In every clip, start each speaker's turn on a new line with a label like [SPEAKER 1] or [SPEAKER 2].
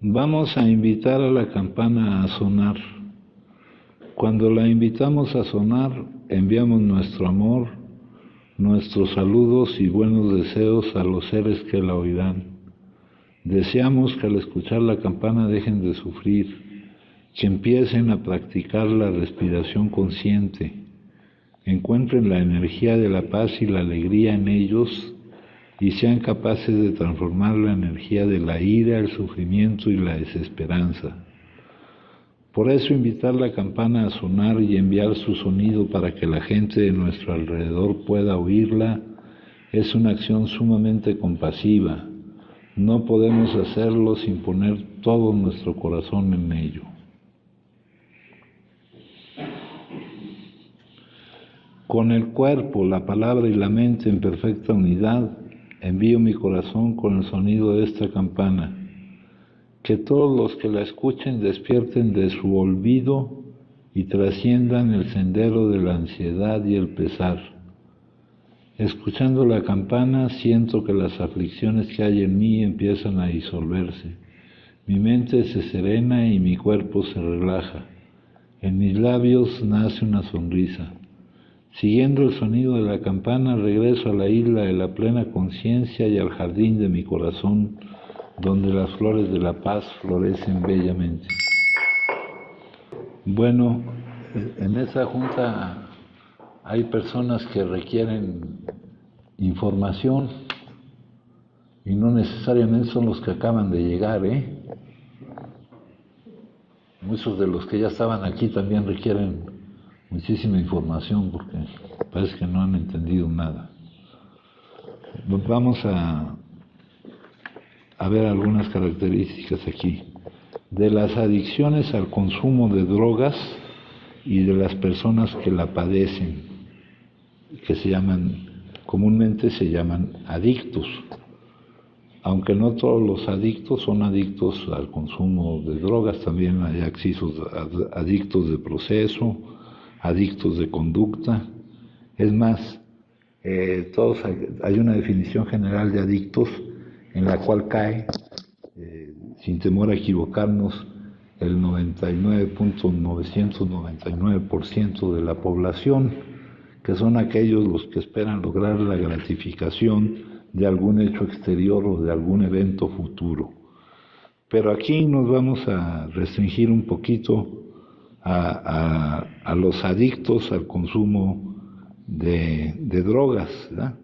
[SPEAKER 1] Vamos a invitar a la campana a sonar. Cuando la invitamos a sonar, enviamos nuestro amor, nuestros saludos y buenos deseos a los seres que la oirán. Deseamos que al escuchar la campana dejen de sufrir, que empiecen a practicar la respiración consciente, encuentren la energía de la paz y la alegría en ellos y sean capaces de transformar la energía de la ira, el sufrimiento y la desesperanza. Por eso invitar la campana a sonar y enviar su sonido para que la gente de nuestro alrededor pueda oírla es una acción sumamente compasiva. No podemos hacerlo sin poner todo nuestro corazón en ello. Con el cuerpo, la palabra y la mente en perfecta unidad, envío mi corazón con el sonido de esta campana. Que todos los que la escuchen despierten de su olvido y trasciendan el sendero de la ansiedad y el pesar. Escuchando la campana, siento que las aflicciones que hay en mí empiezan a disolverse. Mi mente se serena y mi cuerpo se relaja. En mis labios nace una sonrisa. Siguiendo el sonido de la campana, regreso a la isla de la plena conciencia y al jardín de mi corazón, donde las flores de la paz florecen bellamente. Bueno, en esa junta hay personas que requieren información y no necesariamente son los que acaban de llegar, Muchos de los que ya estaban aquí también requieren muchísima información porque parece que no han entendido nada. Vamos a ver algunas características aquí. De las adicciones al consumo de drogas y de las personas que la padecen, que comúnmente se llaman adictos. Aunque no todos los adictos son adictos al consumo de drogas, también hay adictos de proceso, adictos de conducta. Es más, hay una definición general de adictos en la cual cae, sin temor a equivocarnos, el 99.999% de la población, que son aquellos los que esperan lograr la gratificación de algún hecho exterior o de algún evento futuro. Pero aquí nos vamos a restringir un poquito a los adictos al consumo de drogas, ¿verdad?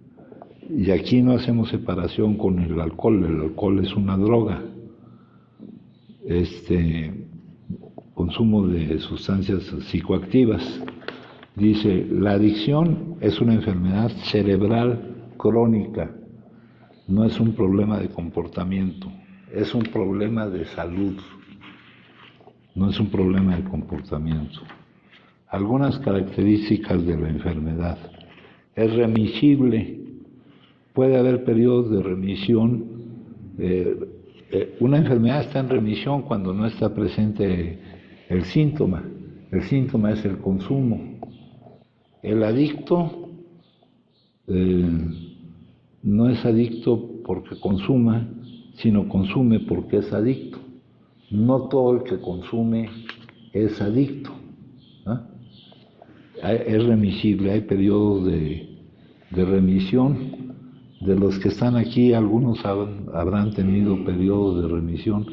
[SPEAKER 1] Y aquí no hacemos separación con el alcohol es una droga. Consumo de sustancias psicoactivas. Dice, la adicción es una enfermedad cerebral crónica, no es un problema de comportamiento, es un problema de salud, no es un problema de comportamiento. Algunas características de la enfermedad. Es remisible, puede haber periodos de remisión. Una enfermedad está en remisión cuando no está presente el síntoma. El síntoma es el consumo. El adicto no es adicto porque consuma, sino consume porque es adicto. No todo el que consume es adicto, ¿no? Es remisible, hay periodos de remisión. De los que están aquí, algunos habrán tenido periodos de remisión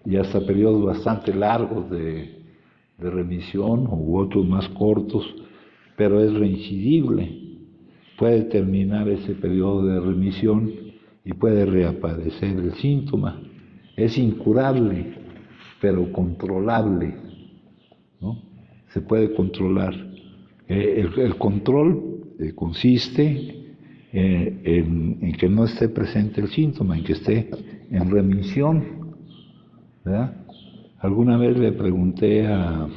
[SPEAKER 1] y hasta periodos bastante largos de remisión, u otros más cortos, pero es reincidible. Puede terminar ese periodo de remisión y puede reaparecer el síntoma. Es incurable, pero controlable, ¿no? Se puede controlar. El control consiste en que no esté presente el síntoma, en que esté en remisión, ¿verdad? Alguna vez le pregunté a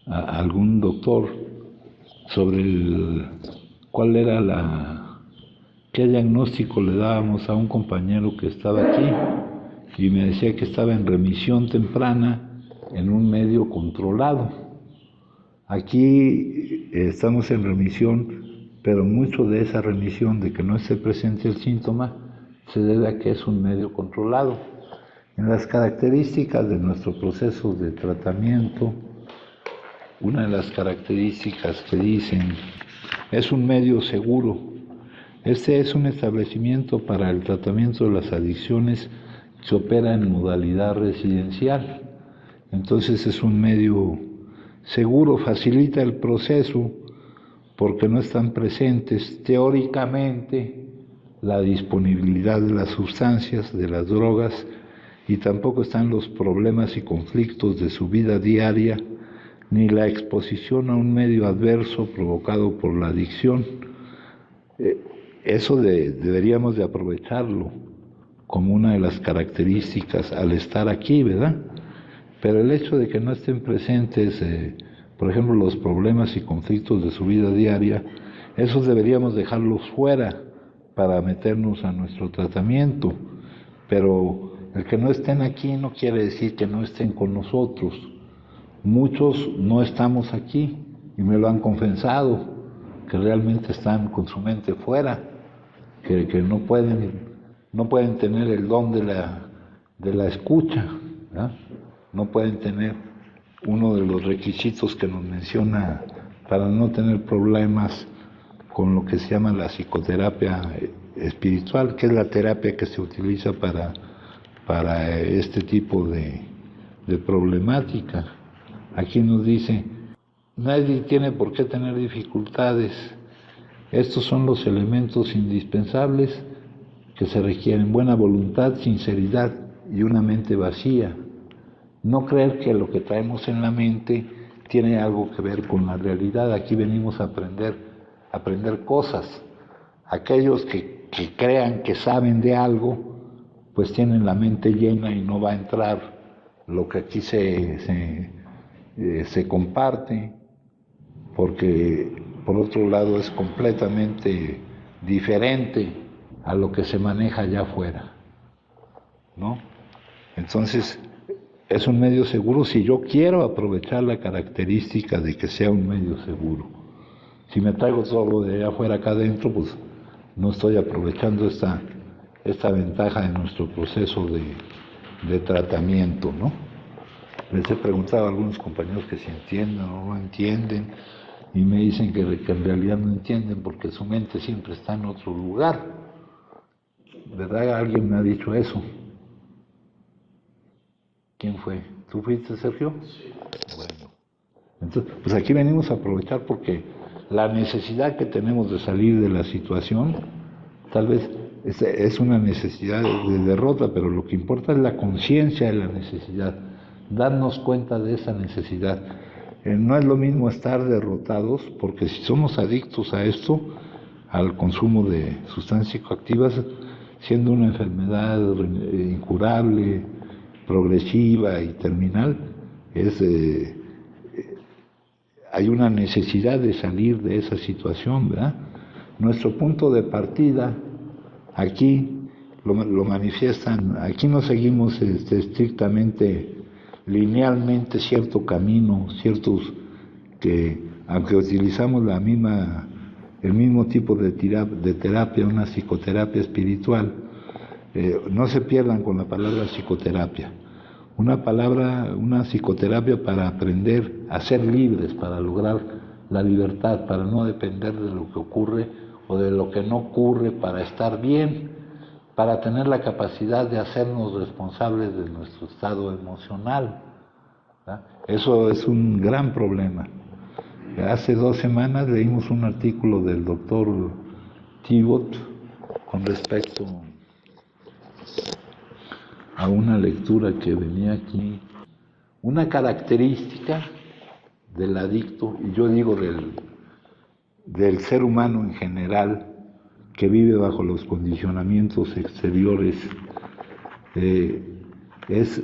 [SPEAKER 1] algún doctor sobre cuál era qué diagnóstico le dábamos a un compañero que estaba aquí, y me decía que estaba en remisión temprana en un medio controlado. Aquí estamos en remisión, pero mucho de esa remisión, de que no esté presente el síntoma, se debe a que es un medio controlado. En las características de nuestro proceso de tratamiento, una de las características que dicen es un medio seguro. Este es un establecimiento para el tratamiento de las adicciones que opera en modalidad residencial. Entonces es un medio seguro, facilita el proceso porque no están presentes teóricamente la disponibilidad de las sustancias, de las drogas, y tampoco están los problemas y conflictos de su vida diaria, ni la exposición a un medio adverso provocado por la adicción. Eso deberíamos de aprovecharlo como una de las características al estar aquí, ¿verdad? Pero el hecho de que no estén presentes, por ejemplo, los problemas y conflictos de su vida diaria, esos deberíamos dejarlos fuera para meternos a nuestro tratamiento. Pero el que no estén aquí no quiere decir que no estén con nosotros. Muchos no estamos aquí y me lo han confesado, que realmente están con su mente fuera, que no pueden tener el don de la escucha, ¿verdad? No pueden tener uno de los requisitos que nos menciona para no tener problemas con lo que se llama la psicoterapia espiritual, que es la terapia que se utiliza para este tipo de problemática. Aquí nos dice, nadie tiene por qué tener dificultades. Estos son los elementos indispensables que se requieren: buena voluntad, sinceridad y una mente vacía. No creer que lo que traemos en la mente tiene algo que ver con la realidad. Aquí venimos a aprender cosas. Aquellos que crean que saben de algo, pues tienen la mente llena y no va a entrar lo que aquí se comparte, porque por otro lado es completamente diferente a lo que se maneja allá afuera, ¿no? Entonces, es un medio seguro si yo quiero aprovechar la característica de que sea un medio seguro. Si me traigo todo lo de allá afuera acá adentro, pues no estoy aprovechando esta ventaja de nuestro proceso de tratamiento, ¿no? Les he preguntado a algunos compañeros que si entienden o no entienden, y me dicen que en realidad no entienden porque su mente siempre está en otro lugar. ¿Verdad? Alguien me ha dicho eso. ¿Quién fue? ¿Tú fuiste, Sergio? Sí. Bueno. Entonces, pues aquí venimos a aprovechar porque la necesidad que tenemos de salir de la situación, tal vez es una necesidad de derrota, pero lo que importa es la conciencia de la necesidad, darnos cuenta de esa necesidad. No es lo mismo estar derrotados, porque si somos adictos a esto, al consumo de sustancias psicoactivas, siendo una enfermedad incurable, progresiva y terminal, hay una necesidad de salir de esa situación, ¿verdad? Nuestro punto de partida aquí lo manifiestan, aquí no seguimos estrictamente, linealmente cierto camino, que aunque utilizamos el mismo tipo de terapia, una psicoterapia espiritual, no se pierdan con la palabra psicoterapia. Una psicoterapia para aprender a ser libres, para lograr la libertad, para no depender de lo que ocurre o de lo que no ocurre, para estar bien, para tener la capacidad de hacernos responsables de nuestro estado emocional, ¿verdad? Eso es un gran problema. Hace 2 semanas leímos un artículo del doctor Thibaut con respecto a una lectura que venía aquí, una característica del adicto, y yo digo del ser humano en general, que vive bajo los condicionamientos exteriores, es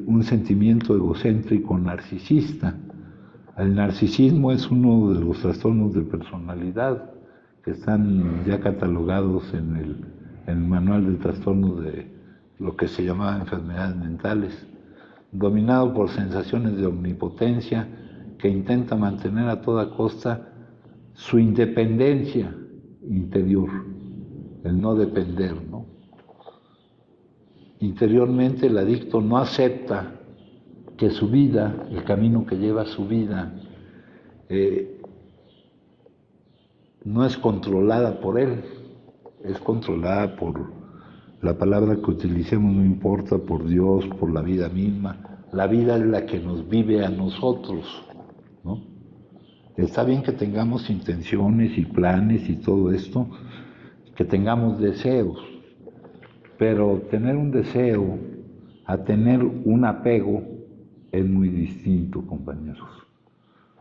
[SPEAKER 1] un sentimiento egocéntrico narcisista. El narcisismo es uno de los trastornos de personalidad que están ya catalogados en el manual de trastornos de lo que se llamaba enfermedades mentales, dominado por sensaciones de omnipotencia, que intenta mantener a toda costa su independencia interior, el no depender, ¿no? interiormente el adicto no acepta que su vida, el camino que lleva su vida, no es controlada por él, es controlada por la palabra que utilicemos, no importa, por Dios, por la vida misma. La vida es la que nos vive a nosotros, ¿no? Está bien que tengamos intenciones y planes y todo esto, que tengamos deseos, pero tener un deseo a tener un apego es muy distinto, compañeros.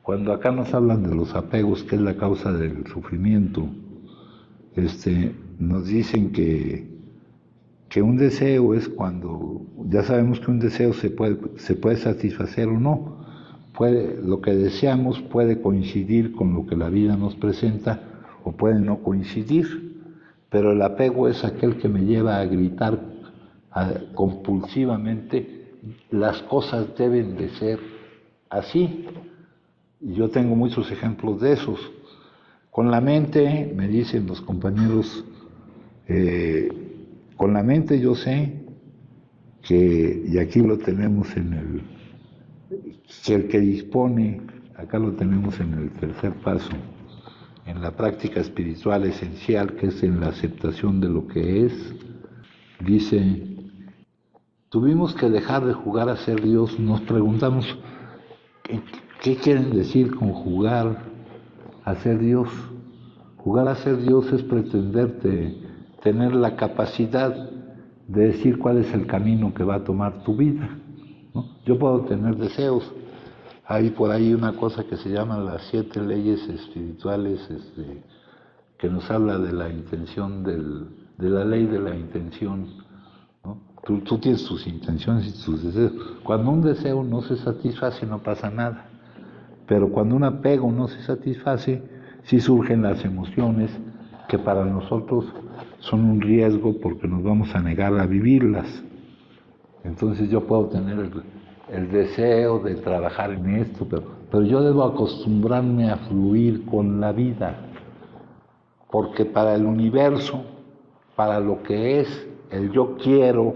[SPEAKER 1] Cuando acá nos hablan de los apegos, que es la causa del sufrimiento, nos dicen que un deseo es cuando, ya sabemos que un deseo se puede satisfacer o no. Lo que deseamos puede coincidir con lo que la vida nos presenta o puede no coincidir, pero el apego es aquel que me lleva a gritar compulsivamente: las cosas deben de ser así. Y yo tengo muchos ejemplos de esos. Con la mente, me dicen los compañeros, con la mente yo sé que, y aquí lo tenemos que el que dispone, acá lo tenemos en el tercer paso, en la práctica espiritual esencial, que es en la aceptación de lo que es, dice: tuvimos que dejar de jugar a ser Dios. Nos preguntamos, ¿qué quieren decir con jugar a ser Dios? Jugar a ser Dios es pretenderte tener la capacidad de decir cuál es el camino que va a tomar tu vida, ¿no? Yo puedo tener deseos. Hay por ahí una cosa que se llama las 7 leyes espirituales, que nos habla de la intención, de la ley de la intención, ¿no? Tú tienes tus intenciones y tus deseos. Cuando un deseo no se satisface, no pasa nada. Pero cuando un apego no se satisface, sí surgen las emociones que para nosotros son un riesgo porque nos vamos a negar a vivirlas. Entonces yo puedo tener el deseo de trabajar en esto, pero yo debo acostumbrarme a fluir con la vida, porque para el universo, para lo que es el yo quiero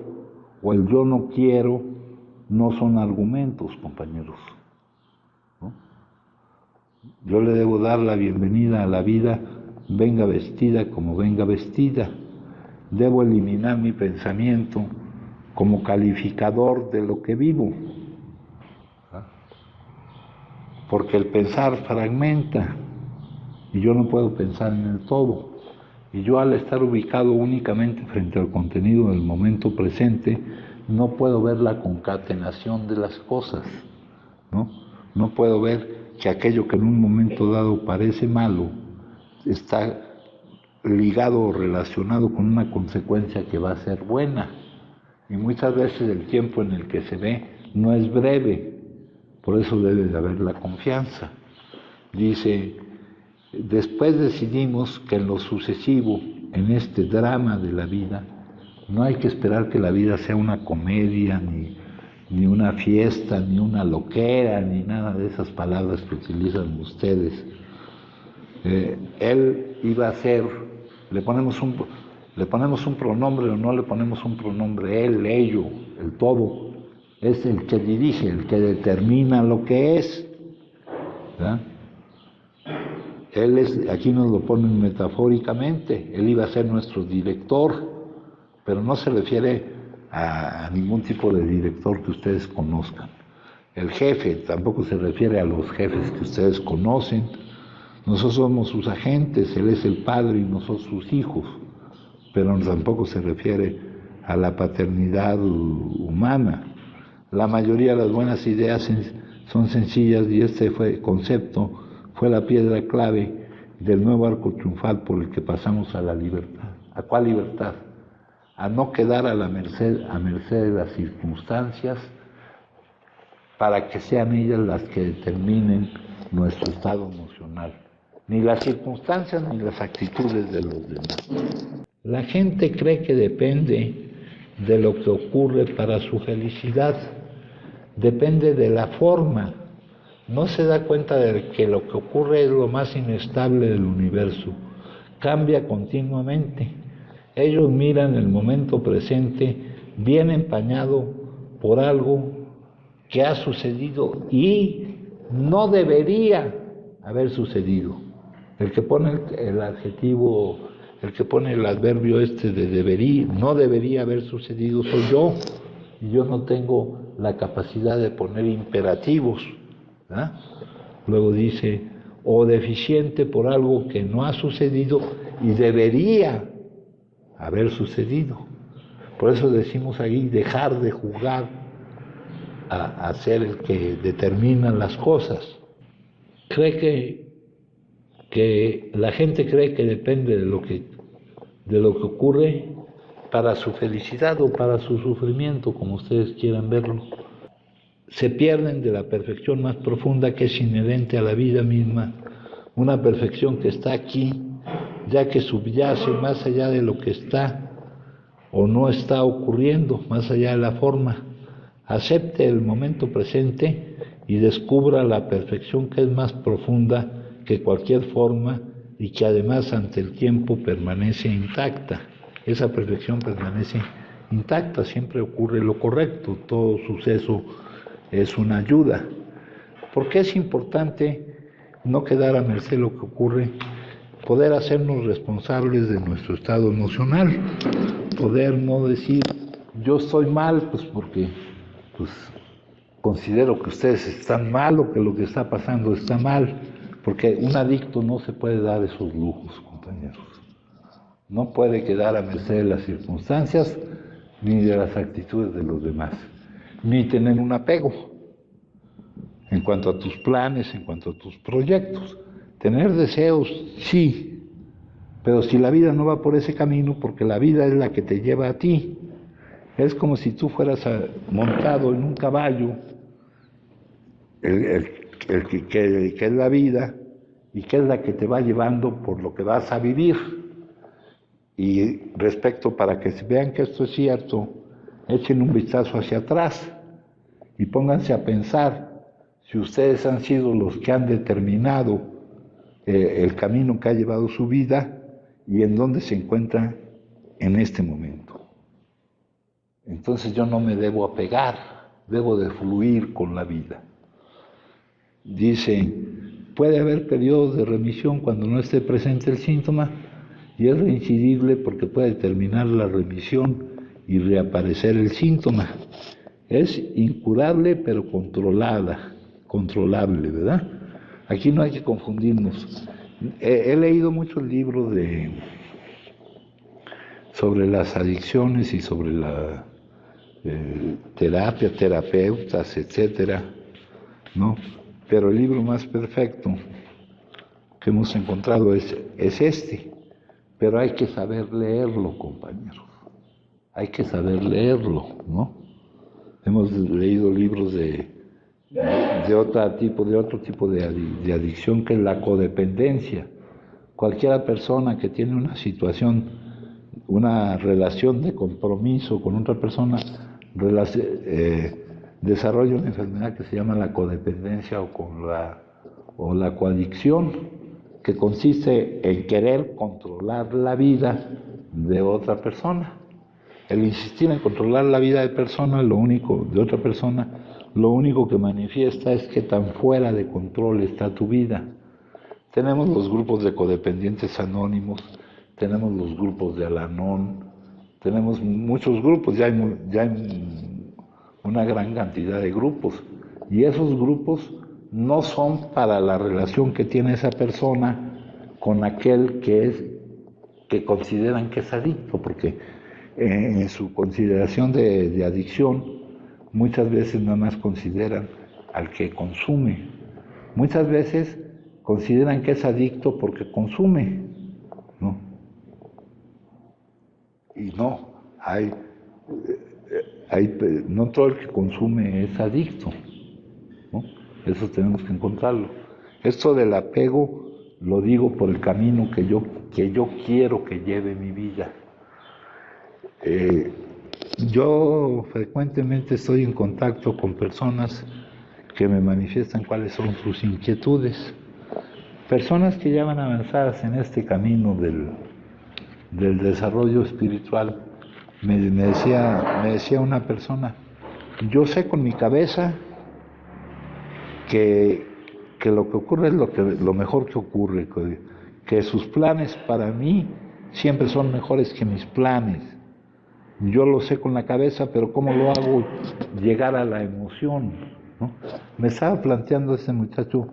[SPEAKER 1] o el yo no quiero, no son argumentos, compañeros, ¿no? Yo le debo dar la bienvenida a la vida, venga vestida como venga vestida. Debo eliminar mi pensamiento como calificador de lo que vivo, porque el pensar fragmenta y yo no puedo pensar en el todo. Y yo, al estar ubicado únicamente frente al contenido del momento presente, no puedo ver la concatenación de las cosas, ¿no? No puedo ver que aquello que en un momento dado parece malo está ligado o relacionado con una consecuencia que va a ser buena. Y muchas veces el tiempo en el que se ve no es breve, por eso debe de haber la confianza. Dice: después decidimos que en lo sucesivo, en este drama de la vida, no hay que esperar que la vida sea una comedia, ni una fiesta, ni una loquera, ni nada de esas palabras que utilizan ustedes. Él iba a ser, le ponemos un pronombre o no le ponemos un pronombre, él, ello, el todo, es el que dirige, el que determina lo que es, ¿verdad? Él es, aquí nos lo ponen metafóricamente, él iba a ser nuestro director, pero no se refiere a ningún tipo de director que ustedes conozcan. El jefe tampoco se refiere a los jefes que ustedes conocen. Nosotros somos sus agentes, él es el padre y nosotros sus hijos, pero tampoco se refiere a la paternidad humana. La mayoría de las buenas ideas son sencillas y este concepto fue la piedra clave del nuevo arco triunfal por el que pasamos a la libertad. ¿A cuál libertad? A no quedar a merced de las circunstancias para que sean ellas las que determinen nuestro estado emocional. Ni las circunstancias ni las actitudes de los demás. La gente cree que depende de lo que ocurre para su felicidad, depende de la forma. No se da cuenta de que lo que ocurre es lo más inestable del universo, cambia continuamente. Ellos miran el momento presente viene empañado por algo que ha sucedido y no debería haber sucedido. El que pone el adjetivo, el que pone el adverbio de debería, no debería haber sucedido, soy yo. Y yo no tengo la capacidad de poner imperativos. ¿Ah? Luego dice, o deficiente por algo que no ha sucedido y debería haber sucedido. Por eso decimos ahí, dejar de jugar a ser el que determina las cosas. Que la gente cree que depende de lo que ocurre para su felicidad o para su sufrimiento, como ustedes quieran verlo. Se pierden de la perfección más profunda que es inherente a la vida misma, una perfección que está aquí, ya que subyace más allá de lo que está o no está ocurriendo, más allá de la forma. Acepte el momento presente y descubra la perfección que es más profunda que cualquier forma y que además ante el tiempo permanece intacta. Esa perfección permanece intacta, siempre ocurre lo correcto, todo suceso es una ayuda. Porque es importante no quedar a merced de lo que ocurre, poder hacernos responsables de nuestro estado emocional, poder no decir yo estoy mal, pues porque considero que ustedes están mal o que lo que está pasando está mal, porque un adicto no se puede dar esos lujos, compañeros. No puede quedar a merced de las circunstancias ni de las actitudes de los demás, ni tener un apego en cuanto a tus planes, en cuanto a tus proyectos. Tener deseos, sí, pero si la vida no va por ese camino, porque la vida es la que te lleva a ti. Es como si tú fueras montado en un caballo, que es la vida, y que es la que te va llevando por lo que vas a vivir. Y respecto, para que vean que esto es cierto, echen un vistazo hacia atrás y pónganse a pensar si ustedes han sido los que han determinado el camino que ha llevado su vida y en dónde se encuentra en este momento. Entonces yo no me debo apegar, debo de fluir con la vida. Dice, puede haber periodos de remisión cuando no esté presente el síntoma y es reincidible porque puede terminar la remisión y reaparecer el síntoma. Es incurable pero controlable, ¿verdad? Aquí no hay que confundirnos. He leído muchos libros sobre las adicciones y sobre la terapeutas, etcétera, ¿no? Pero el libro más perfecto que hemos encontrado es este. Pero hay que saber leerlo, compañeros. Hay que saber leerlo, ¿no? Hemos leído libros de otro tipo de adicción, que es la codependencia. Cualquier persona que tiene una situación, una relación de compromiso con otra persona, desarrolla una enfermedad que se llama la codependencia o la coadicción, que consiste en querer controlar la vida de otra persona. El insistir en controlar la vida de otra persona, lo único que manifiesta es que tan fuera de control está tu vida. Tenemos los grupos de codependientes anónimos, tenemos los grupos de Al-Anon, tenemos muchos grupos, ya hay una gran cantidad de grupos, y esos grupos no son para la relación que tiene esa persona con aquel que consideran que es adicto, porque en su consideración de adicción muchas veces nada más consideran al que consume. Muchas veces consideran que es adicto porque consume, ¿no? Y no, no todo el que consume es adicto, ¿no? Eso tenemos que encontrarlo. Esto del apego lo digo por el camino que yo quiero que lleve mi vida. Yo frecuentemente estoy en contacto con personas que me manifiestan cuáles son sus inquietudes. Personas que ya van avanzadas en este camino del desarrollo espiritual me decía una persona, yo sé con mi cabeza que lo que ocurre es lo mejor que ocurre, que sus planes para mí siempre son mejores que mis planes. Yo lo sé con la cabeza, pero ¿cómo lo hago llegar a la emoción? ¿No? Me estaba planteando este muchacho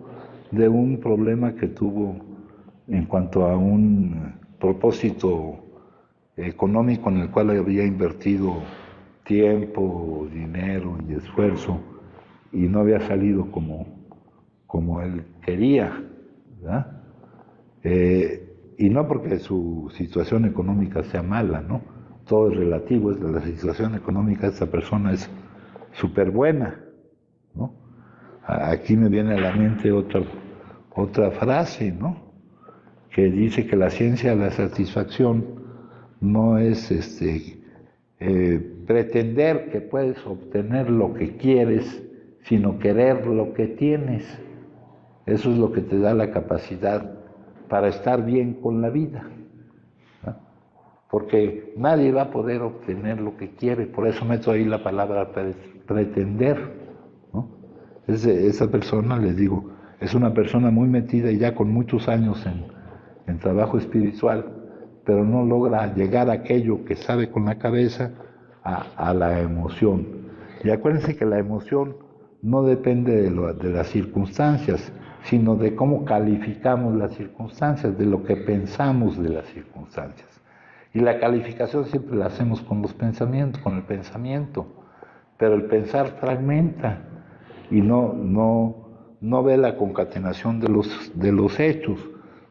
[SPEAKER 1] de un problema que tuvo en cuanto a un propósito económico en el cual había invertido tiempo, dinero y esfuerzo y no había salido como él quería, ¿verdad? Y no porque su situación económica sea mala, ¿no? Todo es relativo, la situación económica de esta persona es súper buena, ¿no? Aquí me viene a la mente otra frase, ¿no? Que dice que la ciencia de la satisfacción no es pretender que puedes obtener lo que quieres, sino querer lo que tienes. Eso es lo que te da la capacidad para estar bien con la vida, ¿no? Porque nadie va a poder obtener lo que quiere, por eso meto ahí la palabra pretender, ¿no? Esa persona, les digo, es una persona muy metida y ya con muchos años en trabajo espiritual, pero no logra llegar a aquello que sabe con la cabeza a la emoción. Y acuérdense que la emoción no depende de las circunstancias, sino de cómo calificamos las circunstancias, de lo que pensamos de las circunstancias. Y la calificación siempre la hacemos con los pensamientos, con el pensamiento, pero el pensar fragmenta y no ve la concatenación de los hechos.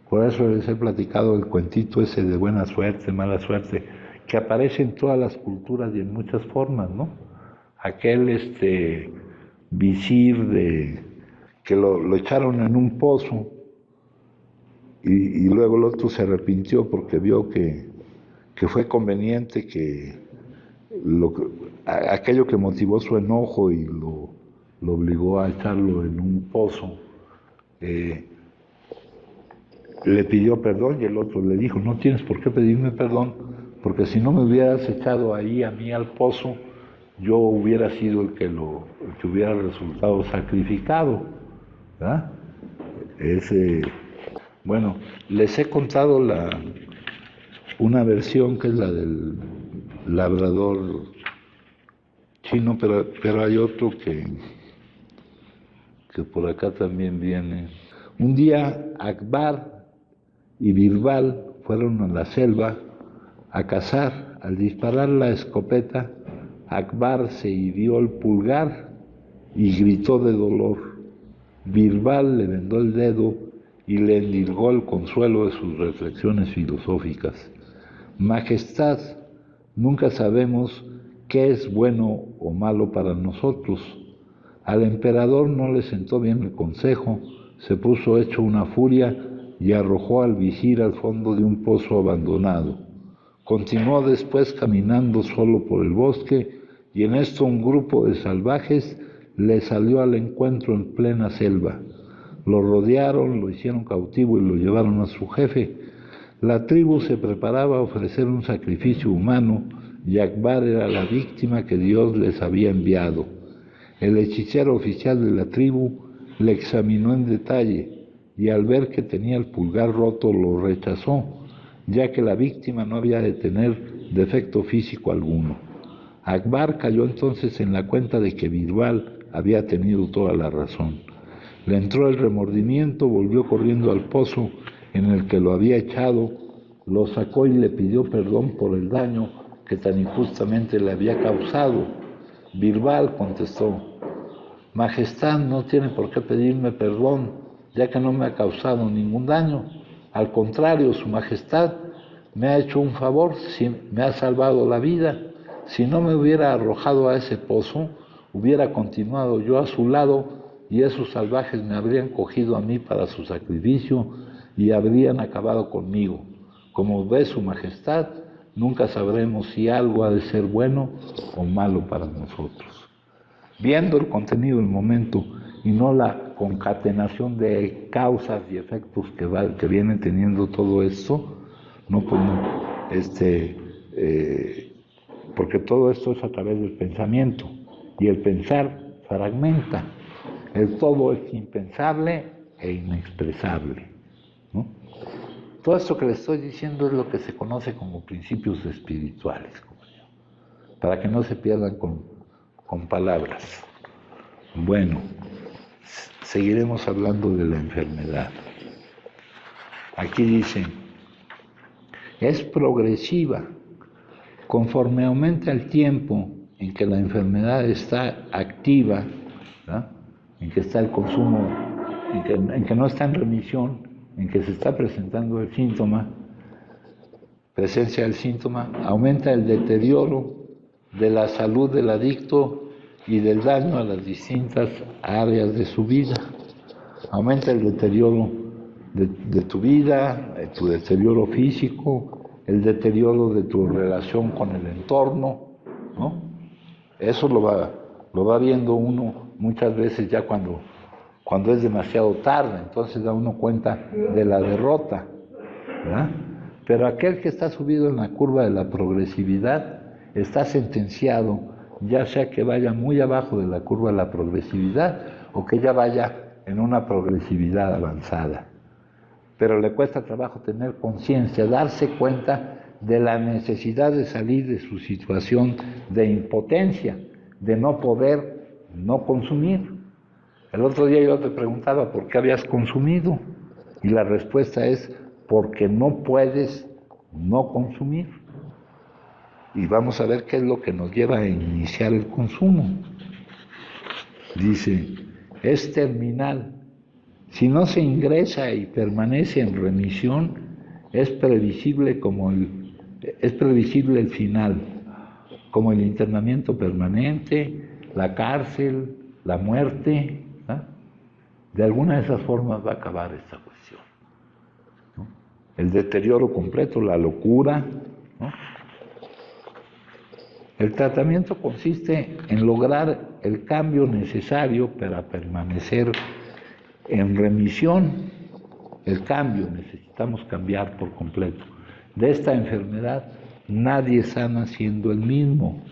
[SPEAKER 1] Por eso les he platicado el cuentito ese de buena suerte, mala suerte, que aparece en todas las culturas y en muchas formas, ¿no? Aquel visir que lo echaron en un pozo y luego el otro se arrepintió porque vio que fue conveniente aquello que motivó su enojo y lo obligó a echarlo en un pozo, le pidió perdón y el otro le dijo, no tienes por qué pedirme perdón, porque si no me hubieras echado ahí a mí al pozo, yo hubiera sido el que hubiera resultado sacrificado, ¿verdad? Bueno, les he contado una versión que es la del labrador chino, pero hay otro que por acá también viene. Un día Akbar y Birbal fueron a la selva a cazar. Al disparar la escopeta, Akbar se hirió el pulgar y gritó de dolor. Birbal le vendó el dedo y le endilgó el consuelo de sus reflexiones filosóficas. Majestad, nunca sabemos qué es bueno o malo para nosotros. Al emperador no le sentó bien el consejo, se puso hecho una furia y arrojó al visir al fondo de un pozo abandonado. Continuó después caminando solo por el bosque y en esto un grupo de salvajes le salió al encuentro en plena selva. Lo rodearon, lo hicieron cautivo y lo llevaron a su jefe. La tribu se preparaba a ofrecer un sacrificio humano y Akbar era la víctima que Dios les había enviado. El hechicero oficial de la tribu le examinó en detalle y al ver que tenía el pulgar roto lo rechazó, ya que la víctima no había de tener defecto físico alguno. Akbar cayó entonces en la cuenta de que Birbal había tenido toda la razón. Le entró el remordimiento, volvió corriendo al pozo en el que lo había echado, lo sacó y le pidió perdón por el daño que tan injustamente le había causado. Birbal contestó, Majestad no tiene por qué pedirme perdón, ya que no me ha causado ningún daño. Al contrario, Su Majestad me ha hecho un favor, me ha salvado la vida. Si no me hubiera arrojado a ese pozo, hubiera continuado yo a su lado y esos salvajes me habrían cogido a mí para su sacrificio y habrían acabado conmigo. Como ve Su Majestad, nunca sabremos si algo ha de ser bueno o malo para nosotros. Viendo el contenido del momento y no la concatenación de causas y efectos que viene teniendo todo esto, porque todo esto es a través del pensamiento, y el pensar fragmenta. El todo es impensable e inexpresable, ¿no? Todo esto que les estoy diciendo es lo que se conoce como principios espirituales, para que no se pierdan con palabras. Bueno, seguiremos hablando de la enfermedad. Aquí dice, es progresiva. Conforme aumenta el tiempo en que la enfermedad está activa, ¿verdad?, en que está el consumo, en que no está en remisión, en que se está presentando el síntoma, presencia del síntoma, aumenta el deterioro de la salud del adicto y del daño a las distintas áreas de su vida. Aumenta el deterioro de tu vida, tu deterioro físico, el deterioro de tu relación con el entorno, ¿no? Eso lo va viendo uno muchas veces ya cuando es demasiado tarde, entonces da uno cuenta de la derrota, ¿verdad? Pero aquel que está subido en la curva de la progresividad está sentenciado, ya sea que vaya muy abajo de la curva de la progresividad o que ya vaya en una progresividad avanzada. Pero le cuesta trabajo tener conciencia, darse cuenta de la necesidad de salir de su situación de impotencia, de no poder no consumir. El otro día yo te preguntaba por qué habías consumido y la respuesta es porque no puedes no consumir. Y vamos a ver qué es lo que nos lleva a iniciar el consumo. Dice, es terminal. Si no se ingresa y permanece en remisión, es previsible el final, como el internamiento permanente, la cárcel, la muerte, ¿no? De alguna de esas formas va a acabar esta cuestión, ¿no? El deterioro completo, la locura, ¿no? El tratamiento consiste en lograr el cambio necesario para permanecer en remisión. El cambio, necesitamos cambiar por completo. De esta enfermedad nadie sana siendo el mismo.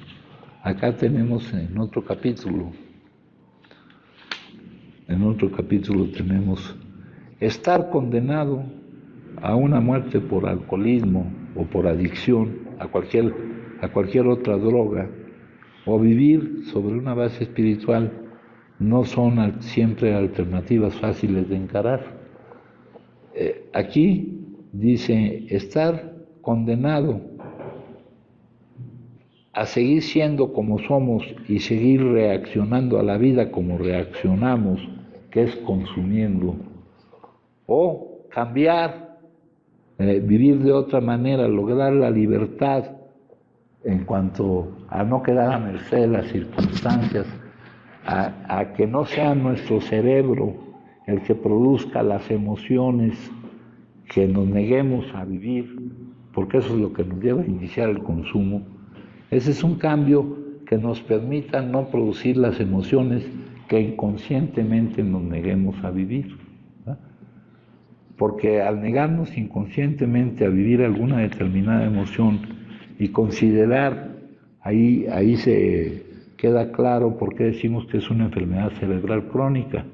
[SPEAKER 1] Acá tenemos en otro capítulo tenemos estar condenado a una muerte por alcoholismo o por adicción a cualquier otra droga, o vivir sobre una base espiritual, no son siempre alternativas fáciles de encarar. Aquí dice, estar condenado a seguir siendo como somos y seguir reaccionando a la vida como reaccionamos, que es consumiendo, o cambiar, vivir de otra manera, lograr la libertad en cuanto a no quedar a merced de las circunstancias, a que no sea nuestro cerebro el que produzca las emociones, que nos neguemos a vivir, porque eso es lo que nos lleva a iniciar el consumo. Ese es un cambio que nos permita no producir las emociones que inconscientemente nos neguemos a vivir, ¿verdad? Porque al negarnos inconscientemente a vivir alguna determinada emoción y considerar, ahí se queda claro por qué decimos que es una enfermedad cerebral crónica,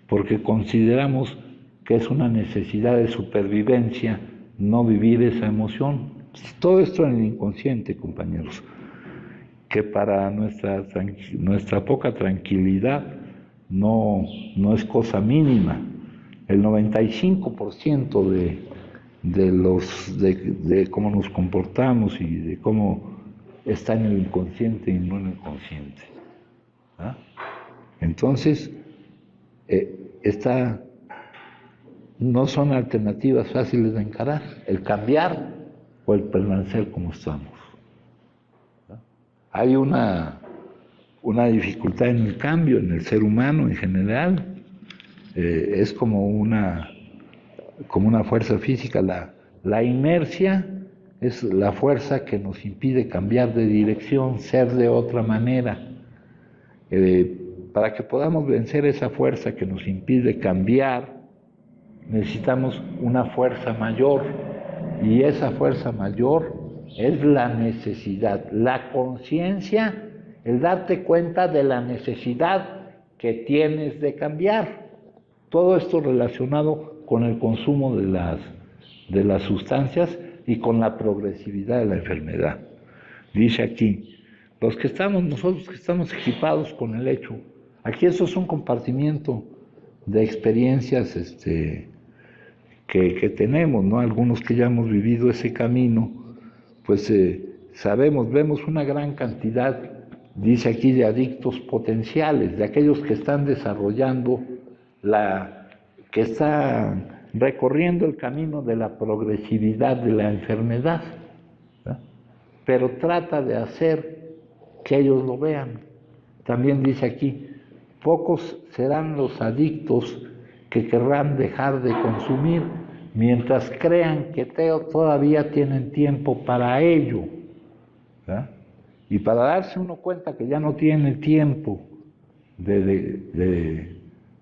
[SPEAKER 1] porque consideramos que es una necesidad de supervivencia no vivir esa emoción. Todo esto en el inconsciente, compañeros, que para nuestra poca tranquilidad no es cosa mínima. El 95% de cómo nos comportamos y de cómo está en el inconsciente y no en el consciente, ¿ah? Entonces, no son alternativas fáciles de encarar, el cambiar o el permanecer como estamos. Hay una dificultad en el cambio, en el ser humano en general. Es como una fuerza física. La inercia es la fuerza que nos impide cambiar de dirección, ser de otra manera. Para que podamos vencer esa fuerza que nos impide cambiar, necesitamos una fuerza mayor, y esa fuerza mayor es la necesidad. La conciencia, el darte cuenta de la necesidad que tienes de cambiar. Todo esto relacionado con el consumo de las sustancias y con la progresividad de la enfermedad. Dice aquí, nosotros que estamos equipados con el hecho, aquí eso es un compartimiento de experiencias que tenemos, ¿no? Algunos que ya hemos vivido ese camino, pues vemos una gran cantidad, dice aquí, de adictos potenciales, de aquellos que están desarrollando que están recorriendo el camino de la progresividad de la enfermedad, ¿verdad? Pero trata de hacer que ellos lo vean. También dice aquí, pocos serán los adictos que querrán dejar de consumir mientras crean que todavía tienen tiempo para ello, ¿verdad? Y para darse uno cuenta que ya no tiene tiempo de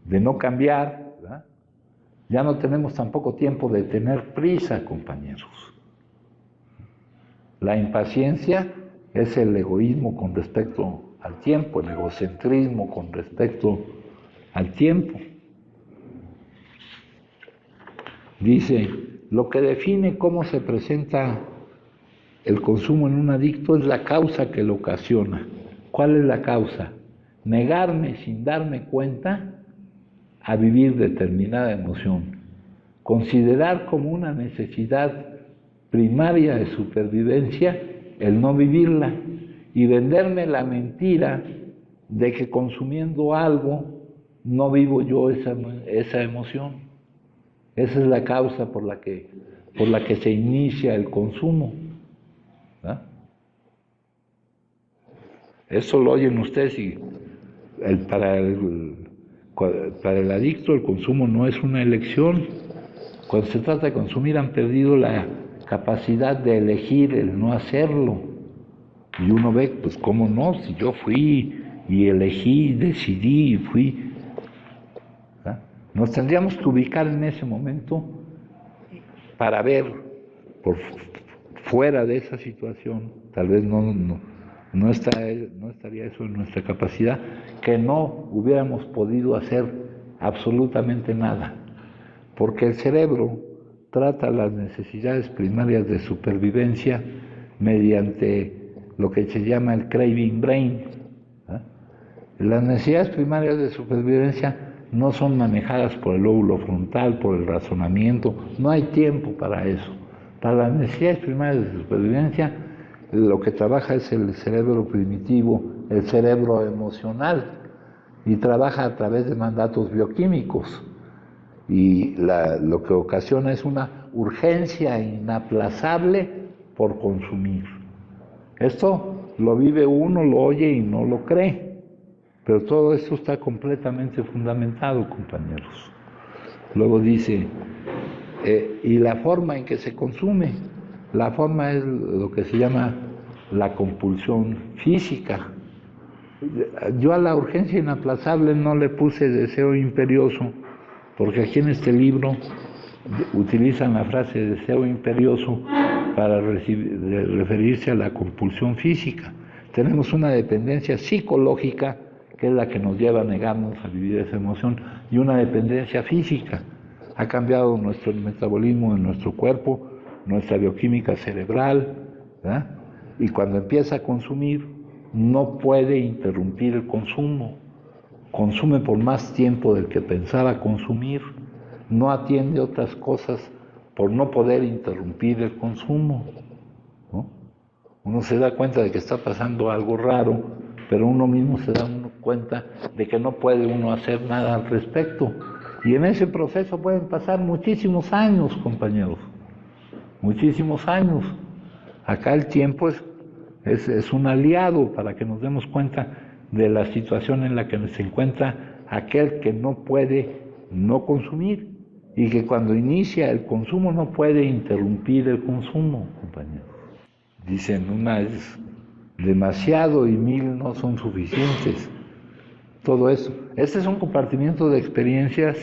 [SPEAKER 1] no cambiar, ¿verdad? Ya no tenemos tampoco tiempo de tener prisa, compañeros. La impaciencia es el egoísmo con respecto al tiempo, el egocentrismo con respecto al tiempo. Dice, lo que define cómo se presenta el consumo en un adicto es la causa que lo ocasiona. ¿Cuál es la causa? Negarme sin darme cuenta a vivir determinada emoción. Considerar como una necesidad primaria de supervivencia el no vivirla y venderme la mentira de que consumiendo algo no vivo yo esa emoción. Esa es la causa por la que se inicia el consumo, ¿verdad? Eso lo oyen ustedes y para el adicto el consumo no es una elección. Cuando se trata de consumir han perdido la capacidad de elegir el no hacerlo. Y uno ve, pues cómo no, si yo fui y elegí, decidí y fui. ¿Ah? Nos tendríamos que ubicar en ese momento para ver por fuera de esa situación, tal vez no estaría eso en nuestra capacidad, que no hubiéramos podido hacer absolutamente nada, porque el cerebro trata las necesidades primarias de supervivencia mediante lo que se llama el craving brain. Las necesidades primarias de supervivencia no son manejadas por el lóbulo frontal, por el razonamiento, no hay tiempo para eso. Para las necesidades primarias de supervivencia, lo que trabaja es el cerebro primitivo, el cerebro emocional, y trabaja a través de mandatos bioquímicos. Y lo que ocasiona es una urgencia inaplazable por consumir. Esto lo vive uno, lo oye y no lo cree, pero todo esto está completamente fundamentado, compañeros. Luego dice, y la forma en que se consume, la forma es lo que se llama la compulsión física. Yo a la urgencia inaplazable no le puse deseo imperioso, porque aquí en este libro utilizan la frase deseo imperioso para referirse a la compulsión física. Tenemos una dependencia psicológica, que es la que nos lleva a negarnos a vivir esa emoción, y una dependencia física. Ha cambiado nuestro metabolismo en nuestro cuerpo, nuestra bioquímica cerebral, ¿verdad? Y cuando empieza a consumir, no puede interrumpir el consumo. Consume por más tiempo del que pensaba consumir, no atiende otras cosas por no poder interrumpir el consumo, ¿no? Uno se da cuenta de que está pasando algo raro, pero uno mismo se da cuenta de que no puede uno hacer nada al respecto. Y en ese proceso pueden pasar muchísimos años, compañeros, muchísimos años. Acá el tiempo es un aliado para que nos demos cuenta de la situación en la que se encuentra aquel que no puede no consumir y que cuando inicia el consumo no puede interrumpir el consumo, compañeros. Dicen, una es demasiado y 1000 no son suficientes. Todo eso. Este es un compartimiento de experiencias,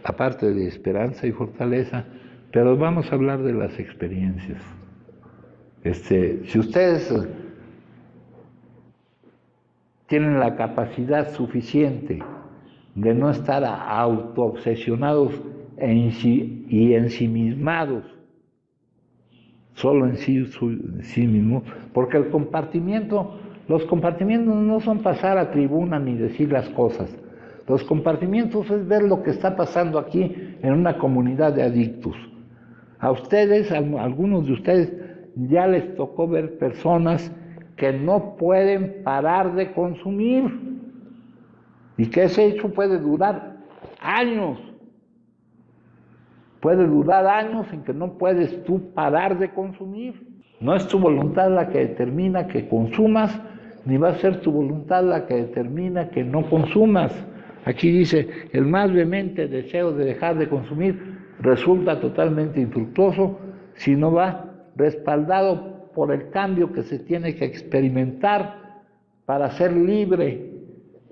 [SPEAKER 1] aparte de esperanza y fortaleza, pero vamos a hablar de las experiencias. Si ustedes tienen la capacidad suficiente de no estar autoobsesionados y ensimismados, solo en sí mismos, porque los compartimientos no son pasar a tribuna ni decir las cosas. Los compartimientos es ver lo que está pasando aquí en una comunidad de adictos. A ustedes, a algunos de ustedes, ya les tocó ver personas que no pueden parar de consumir y que ese hecho puede durar años. Puede durar años en que no puedes tú parar de consumir. No es tu voluntad la que determina que consumas, ni va a ser tu voluntad la que determina que no consumas. Aquí dice, el más vehemente deseo de dejar de consumir resulta totalmente infructuoso si no va respaldado por el cambio que se tiene que experimentar para ser libre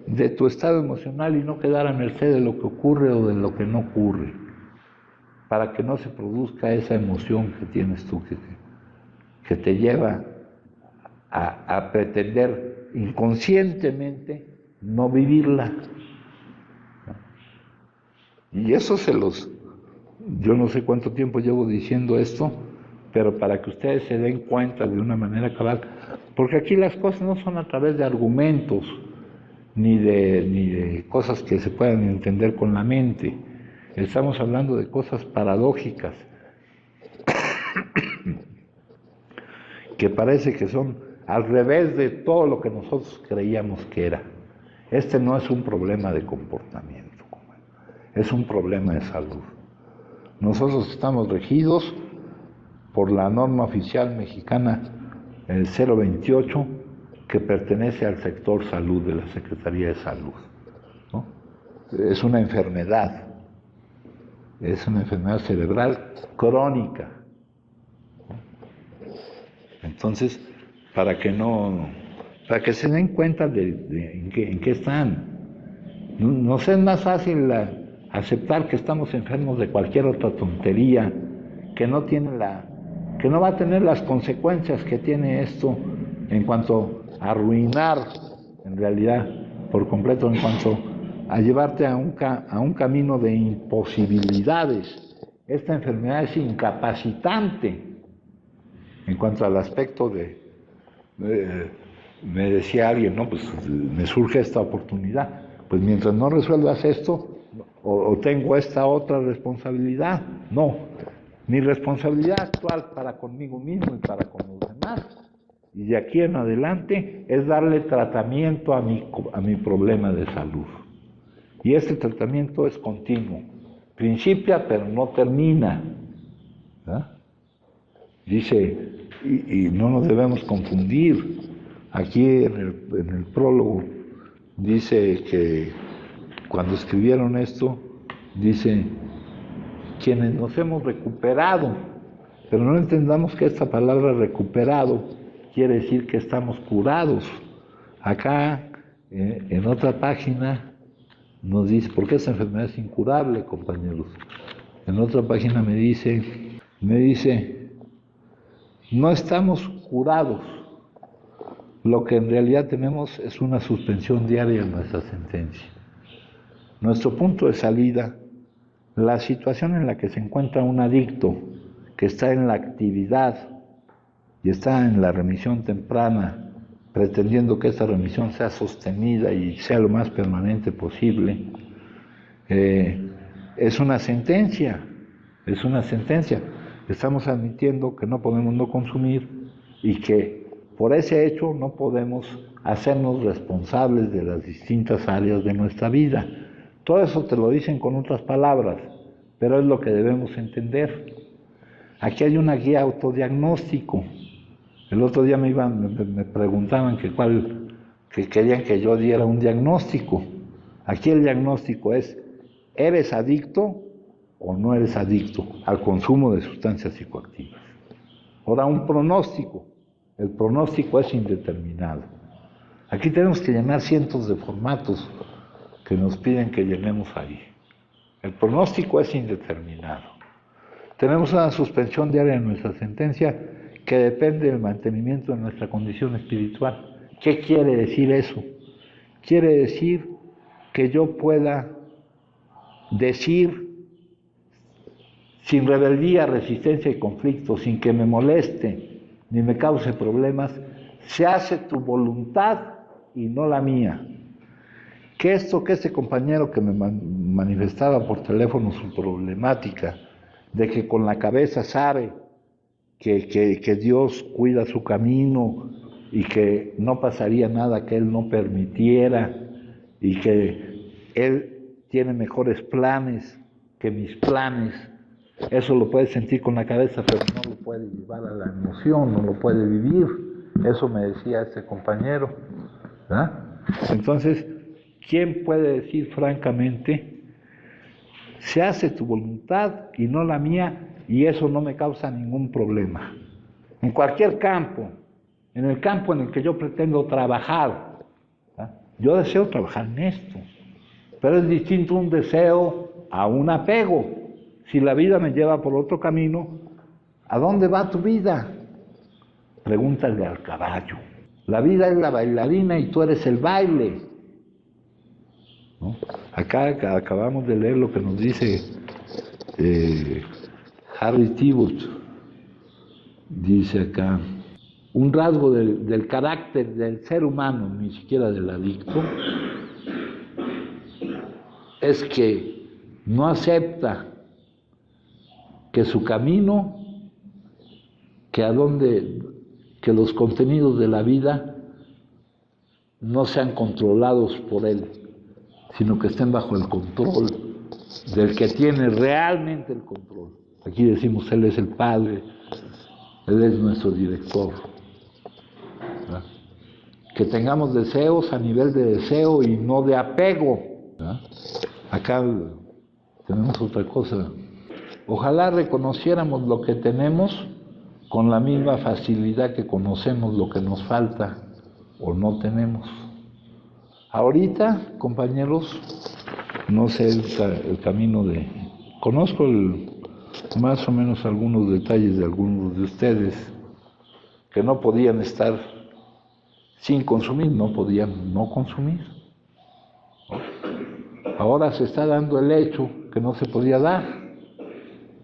[SPEAKER 1] de tu estado emocional y no quedar a merced de lo que ocurre o de lo que no ocurre, para que no se produzca esa emoción que tienes tú, que te lleva a pretender inconscientemente no vivirla. Y eso yo no sé cuánto tiempo llevo diciendo esto, pero para que ustedes se den cuenta de una manera cabal, porque aquí las cosas no son a través de argumentos, ni de cosas que se puedan entender con la mente. Estamos hablando de cosas paradójicas, que parece que son al revés de todo lo que nosotros creíamos que era. Este no es un problema de comportamiento, es un problema de salud. Nosotros estamos regidos por la norma oficial mexicana, el 028, que pertenece al sector salud de la Secretaría de Salud, ¿no? Es una enfermedad cerebral crónica. Entonces, para que se den cuenta en qué están. Nos es más fácil aceptar que estamos enfermos de cualquier otra tontería que no va a tener las consecuencias que tiene esto en cuanto a arruinar, en realidad, por completo, en cuanto a llevarte a un camino de imposibilidades. Esta enfermedad es incapacitante en cuanto al aspecto me decía alguien, no, pues me surge esta oportunidad, pues mientras no resuelvas esto, o tengo esta otra responsabilidad. No, mi responsabilidad actual para conmigo mismo y para con los demás, y de aquí en adelante, es darle tratamiento a mi problema de salud. Y este tratamiento es continuo, principia pero no termina, ¿verdad? Dice, y no nos debemos confundir, aquí en el prólogo dice que cuando escribieron esto, dice, quienes nos hemos recuperado, pero no entendamos que esta palabra recuperado quiere decir que estamos curados. Acá, en otra página, nos dice, porque esta enfermedad es incurable, compañeros. En otra página me dice, no estamos curados. Lo que en realidad tenemos es una suspensión diaria en nuestra sentencia. Nuestro punto de salida, la situación en la que se encuentra un adicto que está en la actividad y está en la remisión temprana, pretendiendo que esta remisión sea sostenida y sea lo más permanente posible, es una sentencia. Estamos admitiendo que no podemos no consumir y que por ese hecho no podemos hacernos responsables de las distintas áreas de nuestra vida. Todo eso te lo dicen con otras palabras, pero es lo que debemos entender. Aquí hay una guía autodiagnóstico. El otro día me preguntaban que querían que yo diera un diagnóstico. Aquí el diagnóstico es, ¿eres adicto o no eres adicto al consumo de sustancias psicoactivas? Ahora, un pronóstico. El pronóstico es indeterminado. Aquí tenemos que llenar cientos de formatos que nos piden que llenemos ahí. El pronóstico es indeterminado. Tenemos una suspensión diaria en nuestra sentencia que depende del mantenimiento de nuestra condición espiritual. ¿Qué quiere decir eso? Quiere decir que yo pueda decir sin rebeldía, resistencia y conflicto, sin que me moleste ni me cause problemas, se hace tu voluntad y no la mía. Que este compañero que me manifestaba por teléfono su problemática, de que con la cabeza sabe que Dios cuida su camino y que no pasaría nada que Él no permitiera y que Él tiene mejores planes que mis planes, eso lo puede sentir con la cabeza, pero no lo puede llevar a la emoción, no lo puede vivir. Eso me decía ese compañero, ¿verdad? Entonces, ¿quién puede decir francamente, se hace tu voluntad y no la mía, y eso no me causa ningún problema? En cualquier campo, en el campo en el que yo pretendo trabajar, ¿verdad? Yo deseo trabajar en esto, pero es distinto un deseo a un apego. Si la vida me lleva por otro camino, ¿a dónde va tu vida? Pregúntale al caballo. La vida es la bailarina y tú eres el baile, ¿no? Acá acabamos de leer lo que nos dice Harry Tiebout. Dice acá, un rasgo del carácter del ser humano, ni siquiera del adicto, es que no acepta que su camino, que los contenidos de la vida no sean controlados por él, sino que estén bajo el control del que tiene realmente el control. Aquí decimos, Él es el Padre, Él es nuestro director, ¿verdad? Que tengamos deseos a nivel de deseo y no de apego, ¿verdad? Acá tenemos otra cosa. Ojalá reconociéramos lo que tenemos con la misma facilidad que conocemos lo que nos falta o no tenemos. Ahorita, compañeros, no sé el camino conozco más o menos algunos detalles de algunos de ustedes que no podían estar sin consumir, no podían no consumir. Ahora se está dando el hecho que no se podía dar.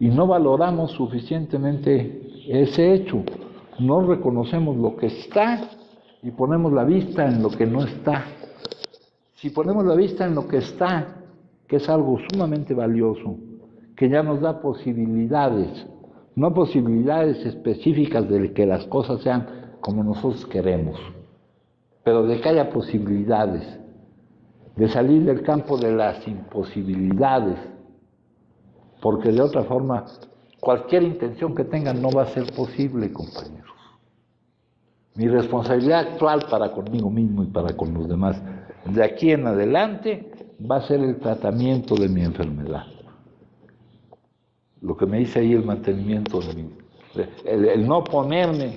[SPEAKER 1] Y no valoramos suficientemente ese hecho, no reconocemos lo que está y ponemos la vista en lo que no está. Si ponemos la vista en lo que está, que es algo sumamente valioso, que ya nos da posibilidades, no posibilidades específicas de que las cosas sean como nosotros queremos, pero de que haya posibilidades, de salir del campo de las imposibilidades, porque de otra forma, cualquier intención que tengan no va a ser posible, compañeros. Mi responsabilidad actual para conmigo mismo y para con los demás, de aquí en adelante, va a ser el tratamiento de mi enfermedad. Lo que me dice ahí el mantenimiento de mí, el no ponerme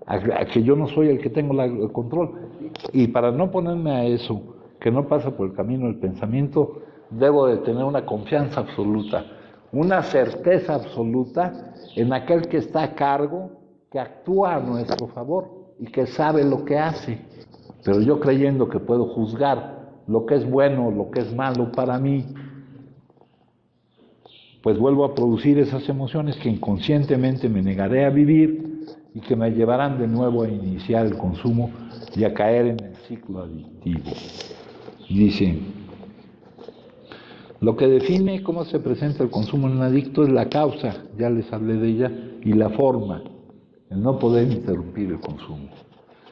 [SPEAKER 1] a que yo no soy el que tengo el control. Y para no ponerme a eso, que no pasa por el camino del pensamiento, debo de tener una confianza absoluta, una certeza absoluta en aquel que está a cargo, que actúa a nuestro favor y que sabe lo que hace. Pero yo creyendo que puedo juzgar lo que es bueno, lo que es malo para mí, pues vuelvo a producir esas emociones que inconscientemente me negaré a vivir y que me llevarán de nuevo a iniciar el consumo y a caer en el ciclo adictivo. Dice, lo que define cómo se presenta el consumo en un adicto es la causa, ya les hablé de ella, y la forma, el no poder interrumpir el consumo.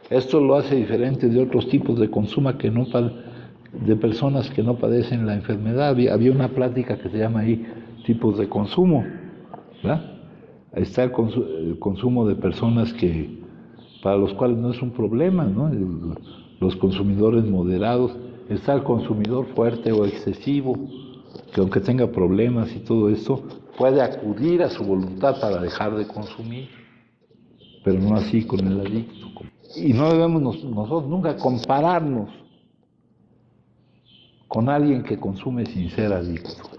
[SPEAKER 1] Esto lo hace diferente de otros tipos de consumo de personas que no padecen la enfermedad. Había una plática que se llama ahí tipos de consumo, ¿verdad? Está el consumo de personas para los cuales no es un problema, ¿no? Los consumidores moderados. Está el consumidor fuerte o excesivo, que aunque tenga problemas y todo esto, puede acudir a su voluntad para dejar de consumir, pero no así con el adicto. Y no debemos nosotros nunca compararnos con alguien que consume sin ser adicto.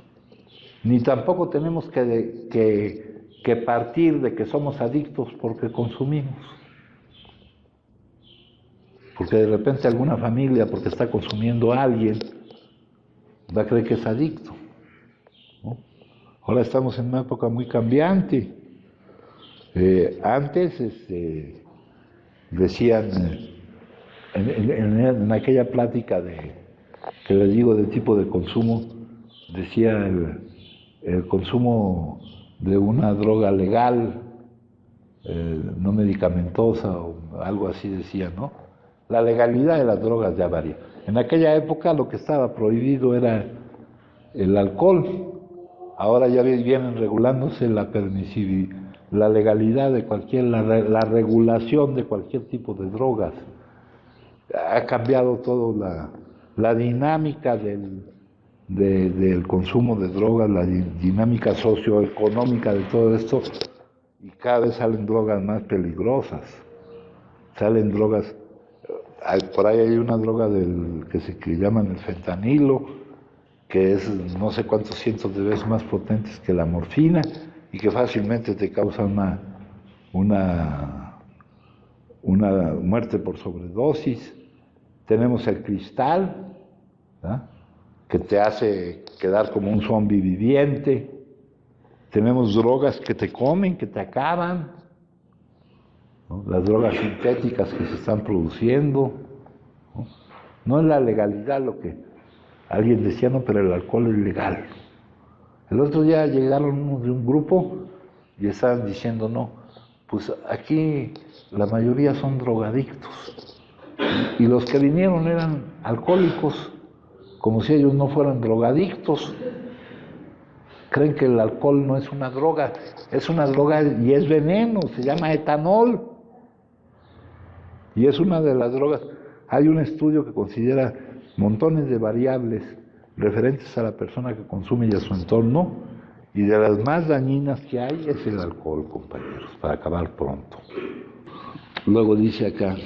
[SPEAKER 1] Ni tampoco tenemos que que partir de que somos adictos porque consumimos. Porque de repente alguna familia, porque está consumiendo a alguien, va a creer que es adicto, ¿no? Ahora estamos en una época muy cambiante. Antes decían, en aquella plática que les digo de tipo de consumo, decía el consumo de una droga legal, no medicamentosa o algo así decía, ¿no? La legalidad de las drogas ya varía. En aquella época lo que estaba prohibido era el alcohol. Ahora ya vienen regulándose la legalidad de la regulación de cualquier tipo de drogas. Ha cambiado toda la dinámica del consumo de drogas, la dinámica socioeconómica de todo esto, y cada vez salen drogas más peligrosas. Salen drogas, por ahí hay una droga que llaman el fentanilo, que es no sé cuántos cientos de veces más potentes que la morfina y que fácilmente te causa una muerte por sobredosis. Tenemos el cristal, ¿verdad?, que te hace quedar como un zombi viviente. Tenemos drogas que te comen, que te acaban, ¿no? Las drogas sintéticas que se están produciendo, ¿no? No es la legalidad lo que alguien decía, no, pero el alcohol es legal. El otro día llegaron unos de un grupo y estaban diciendo, no, pues aquí la mayoría son drogadictos. Y los que vinieron eran alcohólicos, como si ellos no fueran drogadictos. Creen que el alcohol no es una droga y es veneno, se llama etanol. Y es una de las drogas. Hay un estudio que considera montones de variables referentes a la persona que consume y a su entorno, y de las más dañinas que hay es el alcohol, compañeros, para acabar pronto. Luego dice acá,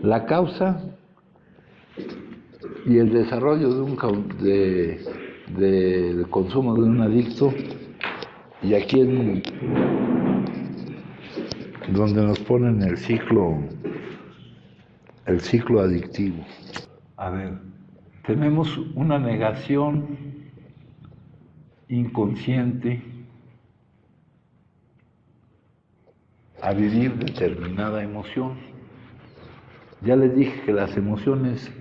[SPEAKER 1] la causa y el desarrollo del consumo de un adicto, y aquí donde nos ponen el ciclo adictivo. A ver, tenemos una negación inconsciente a vivir determinada emoción. Ya les dije que las emociones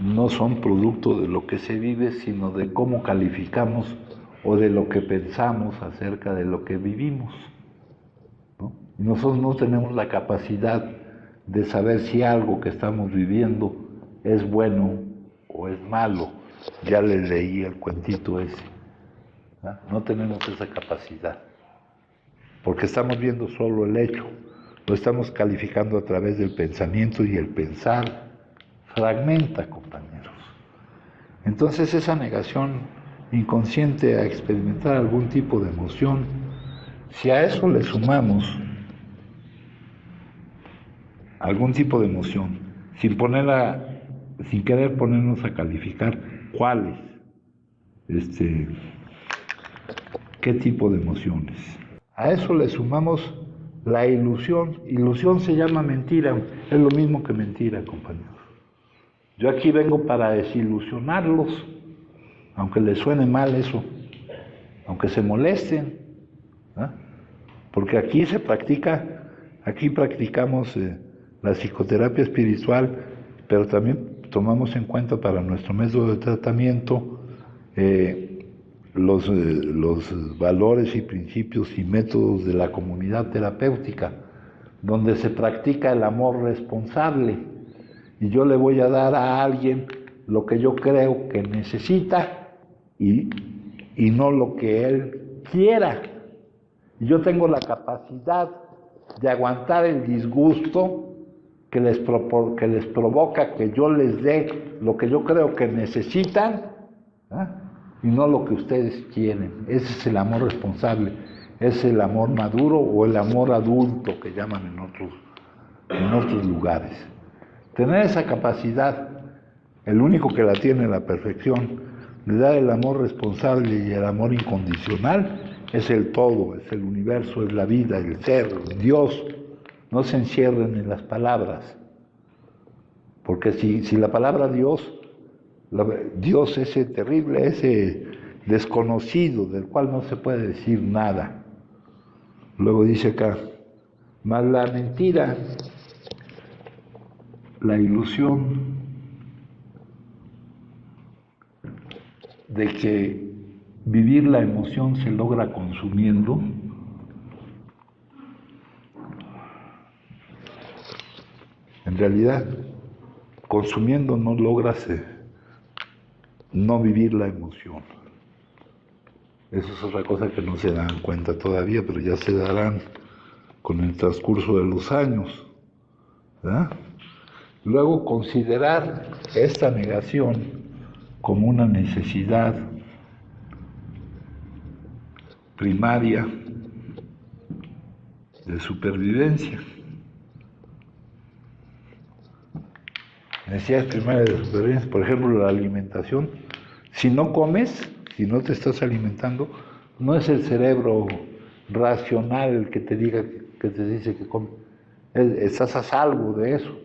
[SPEAKER 1] no son producto de lo que se vive, sino de cómo calificamos o de lo que pensamos acerca de lo que vivimos, ¿no? Nosotros no tenemos la capacidad de saber si algo que estamos viviendo es bueno o es malo. Ya les leí el cuentito ese, ¿no? No tenemos esa capacidad, porque estamos viendo solo el hecho, lo estamos calificando a través del pensamiento, y el pensar fragmenta, compañeros. Entonces esa negación inconsciente a experimentar algún tipo de emoción, si a eso le sumamos algún tipo de emoción, sin querer ponernos a calificar cuáles, qué tipo de emociones. A eso le sumamos la ilusión. Ilusión se llama mentira, es lo mismo que mentira, compañeros. Yo aquí vengo para desilusionarlos, aunque les suene mal eso, aunque se molesten, ¿eh? Porque aquí practicamos la psicoterapia espiritual, pero también tomamos en cuenta para nuestro método de tratamiento los valores y principios y métodos de la comunidad terapéutica, donde se practica el amor responsable, y yo le voy a dar a alguien lo que yo creo que necesita y no lo que él quiera. Y yo tengo la capacidad de aguantar el disgusto que les provoca que yo les dé lo que yo creo que necesitan, ¿eh?, y no lo que ustedes quieren. Ese es el amor responsable, es el amor maduro o el amor adulto que llaman en otros lugares. Tener esa capacidad, el único que la tiene a la perfección, de dar el amor responsable y el amor incondicional, es el todo, es el universo, es la vida, el ser, Dios. No se encierren en las palabras, porque si la palabra Dios, Dios ese terrible, ese desconocido del cual no se puede decir nada. Luego dice acá, mas la mentira, la ilusión de que vivir la emoción se logra consumiendo, en realidad, consumiendo no logras no vivir la emoción. Eso es otra cosa que no se dan cuenta todavía, pero ya se darán con el transcurso de los años, ¿verdad? Luego, considerar esta negación como una necesidad primaria de supervivencia. Necesidades primarias de supervivencia, por ejemplo, la alimentación. Si no comes, si no te estás alimentando, no es el cerebro racional el que te diga, que te dice que comes. Estás a salvo de eso.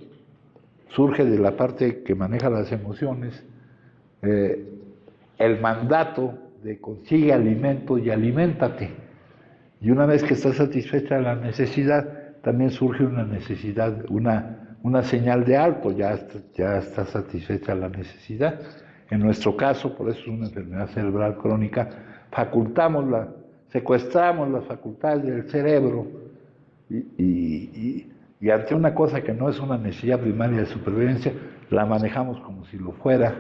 [SPEAKER 1] Surge de la parte que maneja las emociones, el mandato de consigue alimento y aliméntate. Y una vez que está satisfecha la necesidad, también surge una necesidad, una señal de alto, ya está satisfecha la necesidad. En nuestro caso, por eso es una enfermedad cerebral crónica, secuestramos las facultades del cerebro y ante una cosa que no es una necesidad primaria de supervivencia, la manejamos como si lo fuera,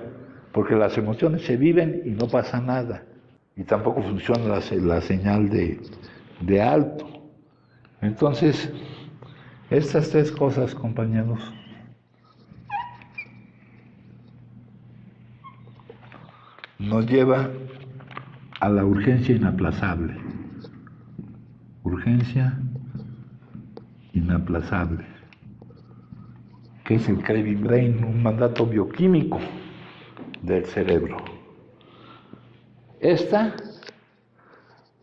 [SPEAKER 1] porque las emociones se viven y no pasa nada. Y tampoco funciona la señal de alto. Entonces, estas tres cosas, compañeros, nos lleva a la urgencia inaplazable. Urgencia inaplazable, que es el craving brain, un mandato bioquímico del cerebro. Esta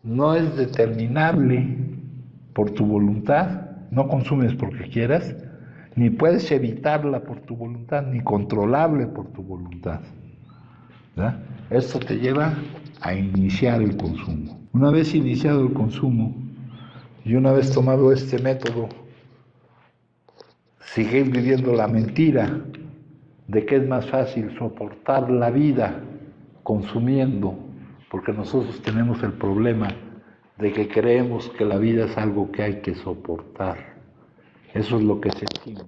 [SPEAKER 1] no es determinable por tu voluntad, no consumes porque quieras, ni puedes evitarla por tu voluntad, ni controlable por tu voluntad, ¿verdad? Esto te lleva a iniciar el consumo. Una vez iniciado el consumo y una vez tomado este método, seguir viviendo la mentira de que es más fácil soportar la vida consumiendo, porque nosotros tenemos el problema de que creemos que la vida es algo que hay que soportar. Eso es lo que sentimos,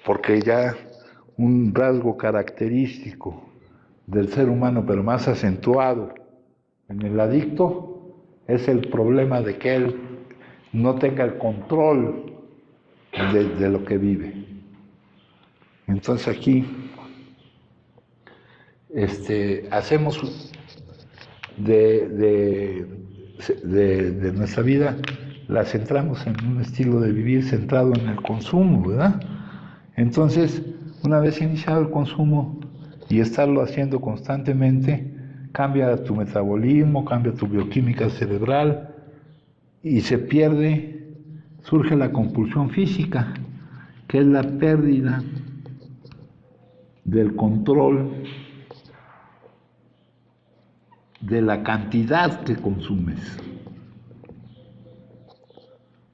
[SPEAKER 1] porque ya un rasgo característico del ser humano, pero más acentuado en el adicto, es el problema de que él no tenga el control de lo que vive. Entonces aquí hacemos de nuestra vida, la centramos en un estilo de vivir centrado en el consumo, ¿verdad? Entonces, una vez iniciado el consumo y estarlo haciendo constantemente, cambia tu metabolismo, cambia tu bioquímica cerebral y surge la compulsión física, que es la pérdida del control de la cantidad que consumes.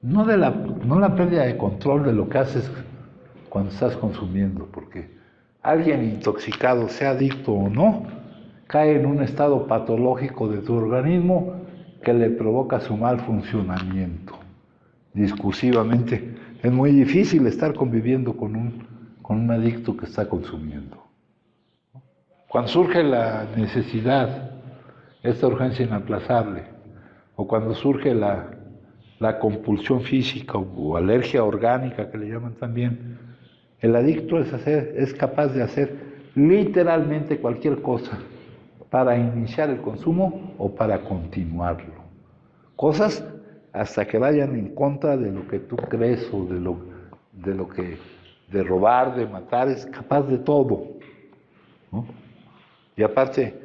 [SPEAKER 1] No la pérdida de control de lo que haces cuando estás consumiendo, porque alguien intoxicado, sea adicto o no, cae en un estado patológico de tu organismo que le provoca su mal funcionamiento. Discursivamente, es muy difícil estar conviviendo con un adicto que está consumiendo. Cuando surge la necesidad, esta urgencia inaplazable, o cuando surge la compulsión física o alergia orgánica, que le llaman también, el adicto es capaz de hacer literalmente cualquier cosa para iniciar el consumo o para continuarlo. Cosas hasta que vayan en contra de lo que tú crees o de robar, de matar, es capaz de todo, ¿no? Y aparte,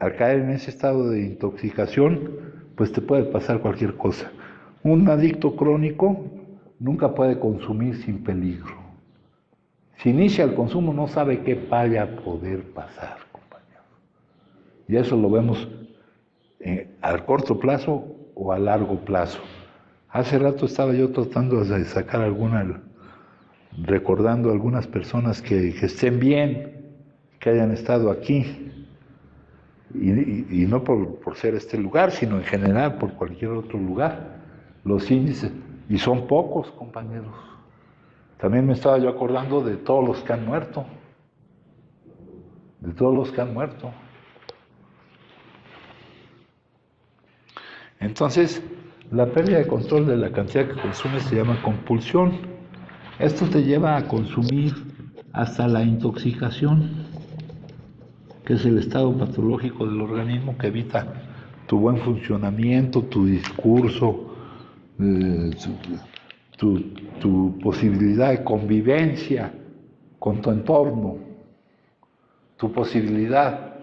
[SPEAKER 1] al caer en ese estado de intoxicación, pues te puede pasar cualquier cosa. Un adicto crónico nunca puede consumir sin peligro. Si inicia el consumo no sabe qué vaya a poder pasar, compañeros. Y eso lo vemos a corto plazo o a largo plazo. Hace rato estaba yo tratando de sacar recordando algunas personas que estén bien, que hayan estado aquí, y no por ser este lugar, sino en general por cualquier otro lugar, los índices, y son pocos, compañeros. También me estaba yo acordando de todos los que han muerto, Entonces, la pérdida de control de la cantidad que consumes se llama compulsión. Esto te lleva a consumir hasta la intoxicación, que es el estado patológico del organismo que evita tu buen funcionamiento, tu discurso, tu posibilidad de convivencia con tu entorno, tu posibilidad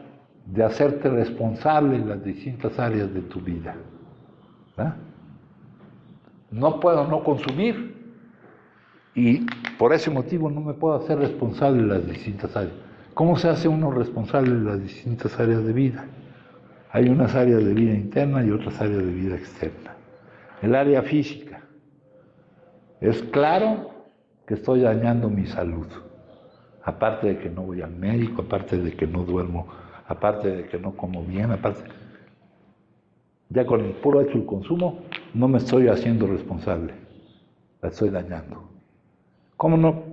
[SPEAKER 1] de hacerte responsable en las distintas áreas de tu vida. ¿verdad? No puedo no consumir y por ese motivo no me puedo hacer responsable en las distintas áreas. ¿Cómo se hace uno responsable en las distintas áreas de vida? Hay unas áreas de vida interna y otras áreas de vida externa. El área física. Es claro que estoy dañando mi salud. Aparte de que no voy al médico, aparte de que no duermo, aparte de que no como bien, aparte... Ya con el puro hecho del consumo no me estoy haciendo responsable. La estoy dañando. ¿Cómo no?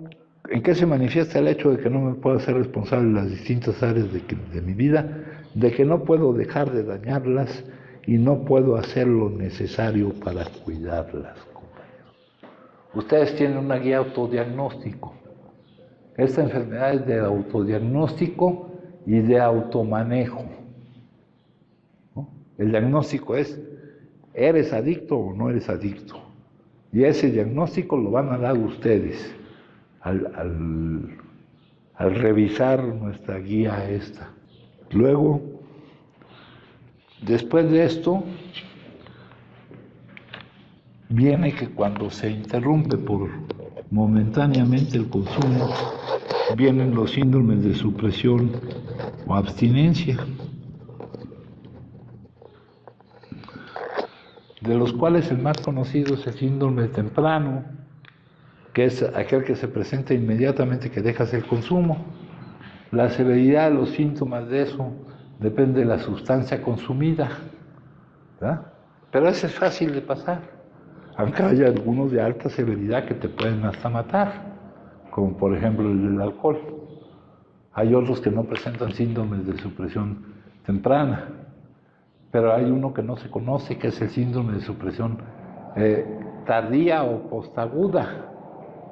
[SPEAKER 1] ¿En qué se manifiesta el hecho de que no me puedo hacer responsable en las distintas áreas de mi vida? De que no puedo dejar de dañarlas y no puedo hacer lo necesario para cuidarlas, compañeros. Ustedes tienen una guía autodiagnóstico. Esta enfermedad es de autodiagnóstico y de automanejo. ¿no? El diagnóstico es, ¿eres adicto o no eres adicto? Y ese diagnóstico lo van a dar ustedes al revisar nuestra guía esta. Luego, después de esto, viene que cuando se interrumpe momentáneamente el consumo, vienen los síndromes de supresión o abstinencia, de los cuales el más conocido es el síndrome temprano, que es aquel que se presenta inmediatamente que dejas el consumo. La severidad de los síntomas de eso depende de la sustancia consumida, ¿verdad? Pero ese es fácil de pasar, aunque hay algunos de alta severidad que te pueden hasta matar, como por ejemplo el del alcohol. Hay otros que no presentan síndromes de supresión temprana, pero hay uno que no se conoce, que es el síndrome de supresión tardía o postaguda,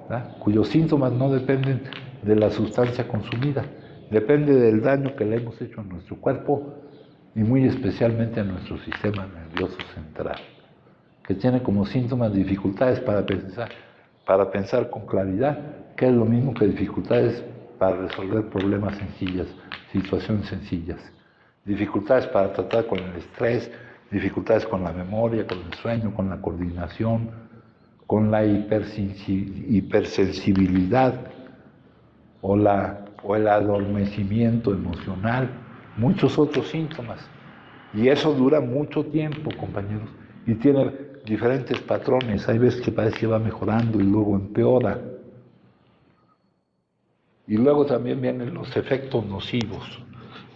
[SPEAKER 1] ¿verdad? Cuyos síntomas no dependen de la sustancia consumida, depende del daño que le hemos hecho a nuestro cuerpo y muy especialmente a nuestro sistema nervioso central, que tiene como síntomas dificultades para pensar con claridad, que es lo mismo que dificultades para resolver problemas sencillos, situaciones sencillas, dificultades para tratar con el estrés, dificultades con la memoria, con el sueño, con la coordinación, con la hipersensibilidad o el adormecimiento emocional, muchos otros síntomas. Y eso dura mucho tiempo, compañeros, y tiene diferentes patrones. Hay veces que parece que va mejorando y luego empeora. Y luego también vienen los efectos nocivos,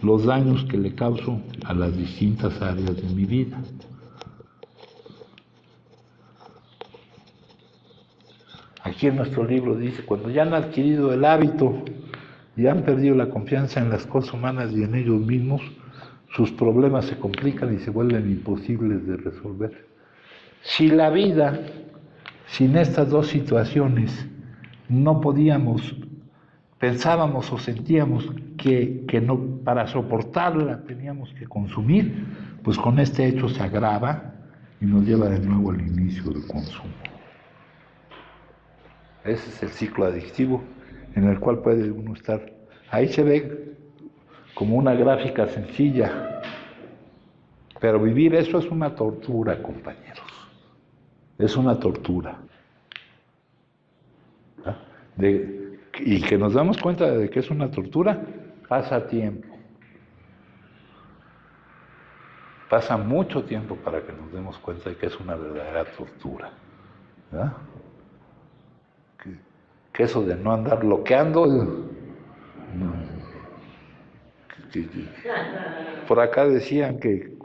[SPEAKER 1] los daños que le causo a las distintas áreas de mi vida. Aquí en nuestro libro dice, cuando ya han adquirido el hábito y han perdido la confianza en las cosas humanas y en ellos mismos, sus problemas se complican y se vuelven imposibles de resolver. Si la vida, sin estas dos situaciones, no podíamos, pensábamos o sentíamos que no, para soportarla teníamos que consumir, pues con este hecho se agrava y nos lleva de nuevo al inicio del consumo. Ese es el ciclo adictivo en el cual puede uno estar. Ahí se ve como una gráfica sencilla. Pero vivir eso es una tortura, compañeros. Es una tortura. Y que nos damos cuenta de que es una tortura, pasa tiempo. Pasa mucho tiempo para que nos demos cuenta de que es una verdadera tortura. ¿Verdad? Que eso de no andar bloqueando, por acá decían que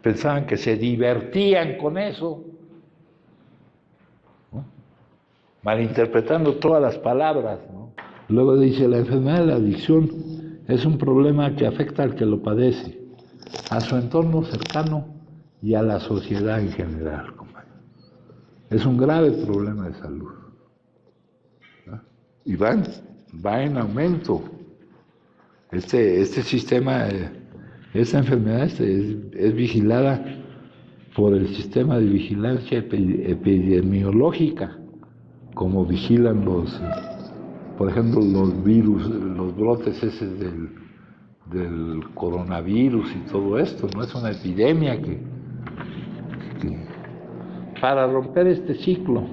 [SPEAKER 1] pensaban que se divertían con eso, ¿no? Malinterpretando todas las palabras, ¿no? Luego dice, la enfermedad de la adicción es un problema que afecta al que lo padece, a su entorno cercano y a la sociedad en general, compañero. Es un grave problema de salud, ¿no? Y va en aumento. Este sistema, esta enfermedad es vigilada por el sistema de vigilancia epidemiológica, como vigilan por ejemplo, los virus, los brotes del coronavirus y todo esto, ¿no? Es una epidemia que para romper este ciclo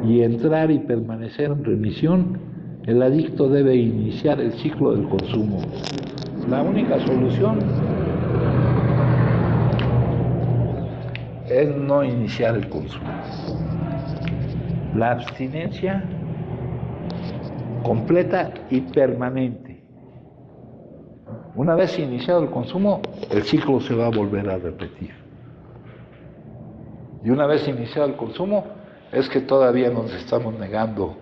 [SPEAKER 1] y entrar y permanecer en remisión, el adicto debe iniciar el ciclo del consumo. La única solución es no iniciar el consumo. La abstinencia completa y permanente. Una vez iniciado el consumo, el ciclo se va a volver a repetir. Y una vez iniciado el consumo, es que todavía nos estamos negando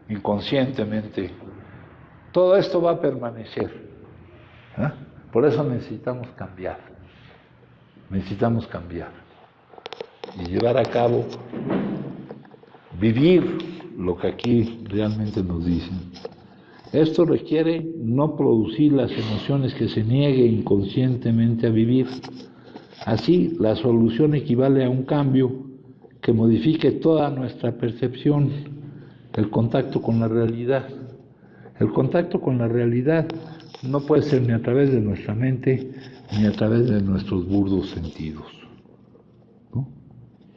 [SPEAKER 1] inconscientemente. Todo esto va a permanecer. ¿Eh? Por eso necesitamos cambiar. Necesitamos cambiar. Y llevar a cabo, vivir lo que aquí realmente nos dicen. Esto requiere no producir las emociones que se niegue inconscientemente a vivir. Así, la solución equivale a un cambio que modifique toda nuestra percepción, el contacto con la realidad. El contacto con la realidad no puede ser ni a través de nuestra mente, ni a través de nuestros burdos sentidos, ¿no?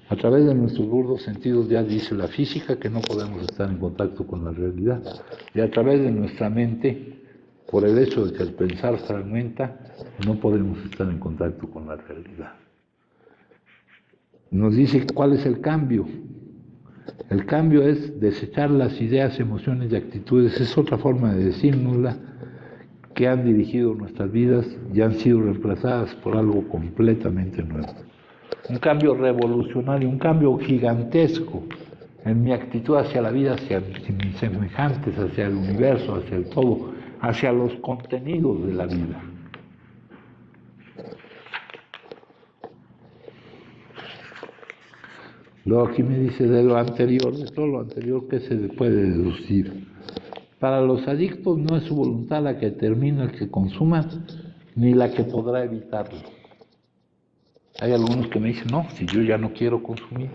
[SPEAKER 1] A través de nuestros burdos sentidos ya dice la física que no podemos estar en contacto con la realidad. Y a través de nuestra mente, por el hecho de que el pensar fragmenta, no podemos estar en contacto con la realidad. Nos dice cuál es el cambio. El cambio es desechar las ideas, emociones y actitudes. Es otra forma de decírnosla, que han dirigido nuestras vidas y han sido reemplazadas por algo completamente nuevo. Un cambio revolucionario, un cambio gigantesco en mi actitud hacia la vida, hacia mis semejantes, hacia el universo, hacia el todo, hacia los contenidos de la vida. Luego aquí me dice de lo anterior, de todo lo anterior, ¿qué se puede deducir? Para los adictos no es su voluntad la que determina el que consuma, ni la que podrá evitarlo. Hay algunos que me dicen, no, si yo ya no quiero consumir.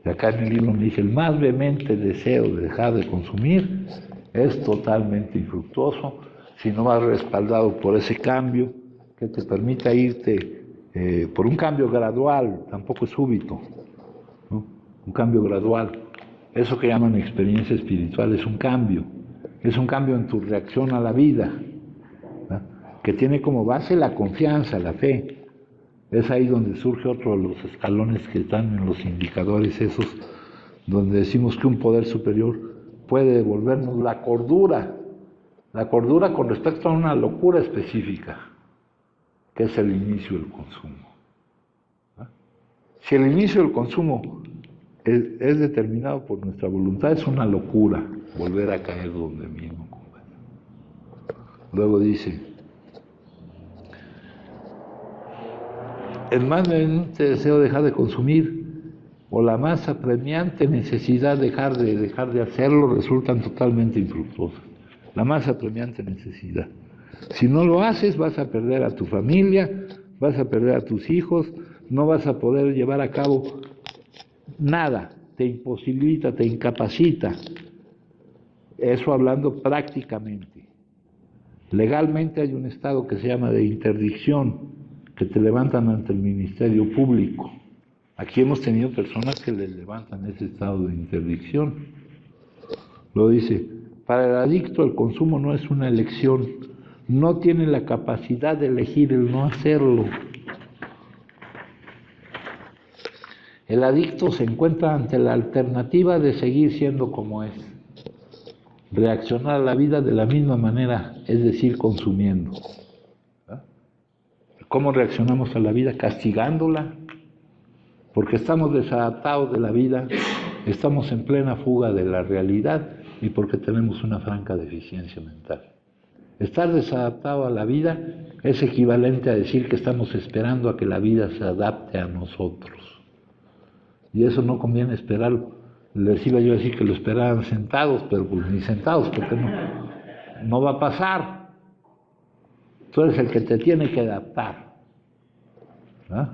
[SPEAKER 1] Y acá en el libro me dice, el más vehemente deseo de dejar de consumir es totalmente infructuoso si no vas respaldado por ese cambio que te permita irte por un cambio gradual, tampoco es súbito, ¿no? Un cambio gradual. Eso que llaman experiencia espiritual es un cambio en tu reacción a la vida, ¿no? Que tiene como base la confianza, la fe. Es ahí donde surge otro de los escalones que están en los indicadores esos, donde decimos que un poder superior puede devolvernos la cordura con respecto a una locura específica, que es el inicio del consumo. ¿Ah? Si el inicio del consumo es determinado por nuestra voluntad, es una locura volver a caer donde mismo. Luego dice, el más vehemente deseo de dejar de consumir o la más apremiante necesidad de dejar de hacerlo resultan totalmente infructuosas. La más apremiante necesidad. Si no lo haces, vas a perder a tu familia, vas a perder a tus hijos, no vas a poder llevar a cabo nada, te imposibilita, te incapacita. Eso hablando prácticamente. Legalmente hay un estado que se llama de interdicción, que te levantan ante el Ministerio Público. Aquí hemos tenido personas que le levantan ese estado de interdicción. Lo dice, para el adicto el consumo no es una elección, no tiene la capacidad de elegir el no hacerlo. El adicto se encuentra ante la alternativa de seguir siendo como es, reaccionar a la vida de la misma manera, es decir, consumiendo. ¿Cómo reaccionamos a la vida? Castigándola, porque estamos desadaptados de la vida, estamos en plena fuga de la realidad y porque tenemos una franca deficiencia mental. Estar desadaptado a la vida es equivalente a decir que estamos esperando a que la vida se adapte a nosotros. Y eso no conviene esperarlo. Les iba yo a decir que lo esperaran sentados, pero pues ni sentados, porque no va a pasar. Tú eres el que te tiene que adaptar. ¿Ah?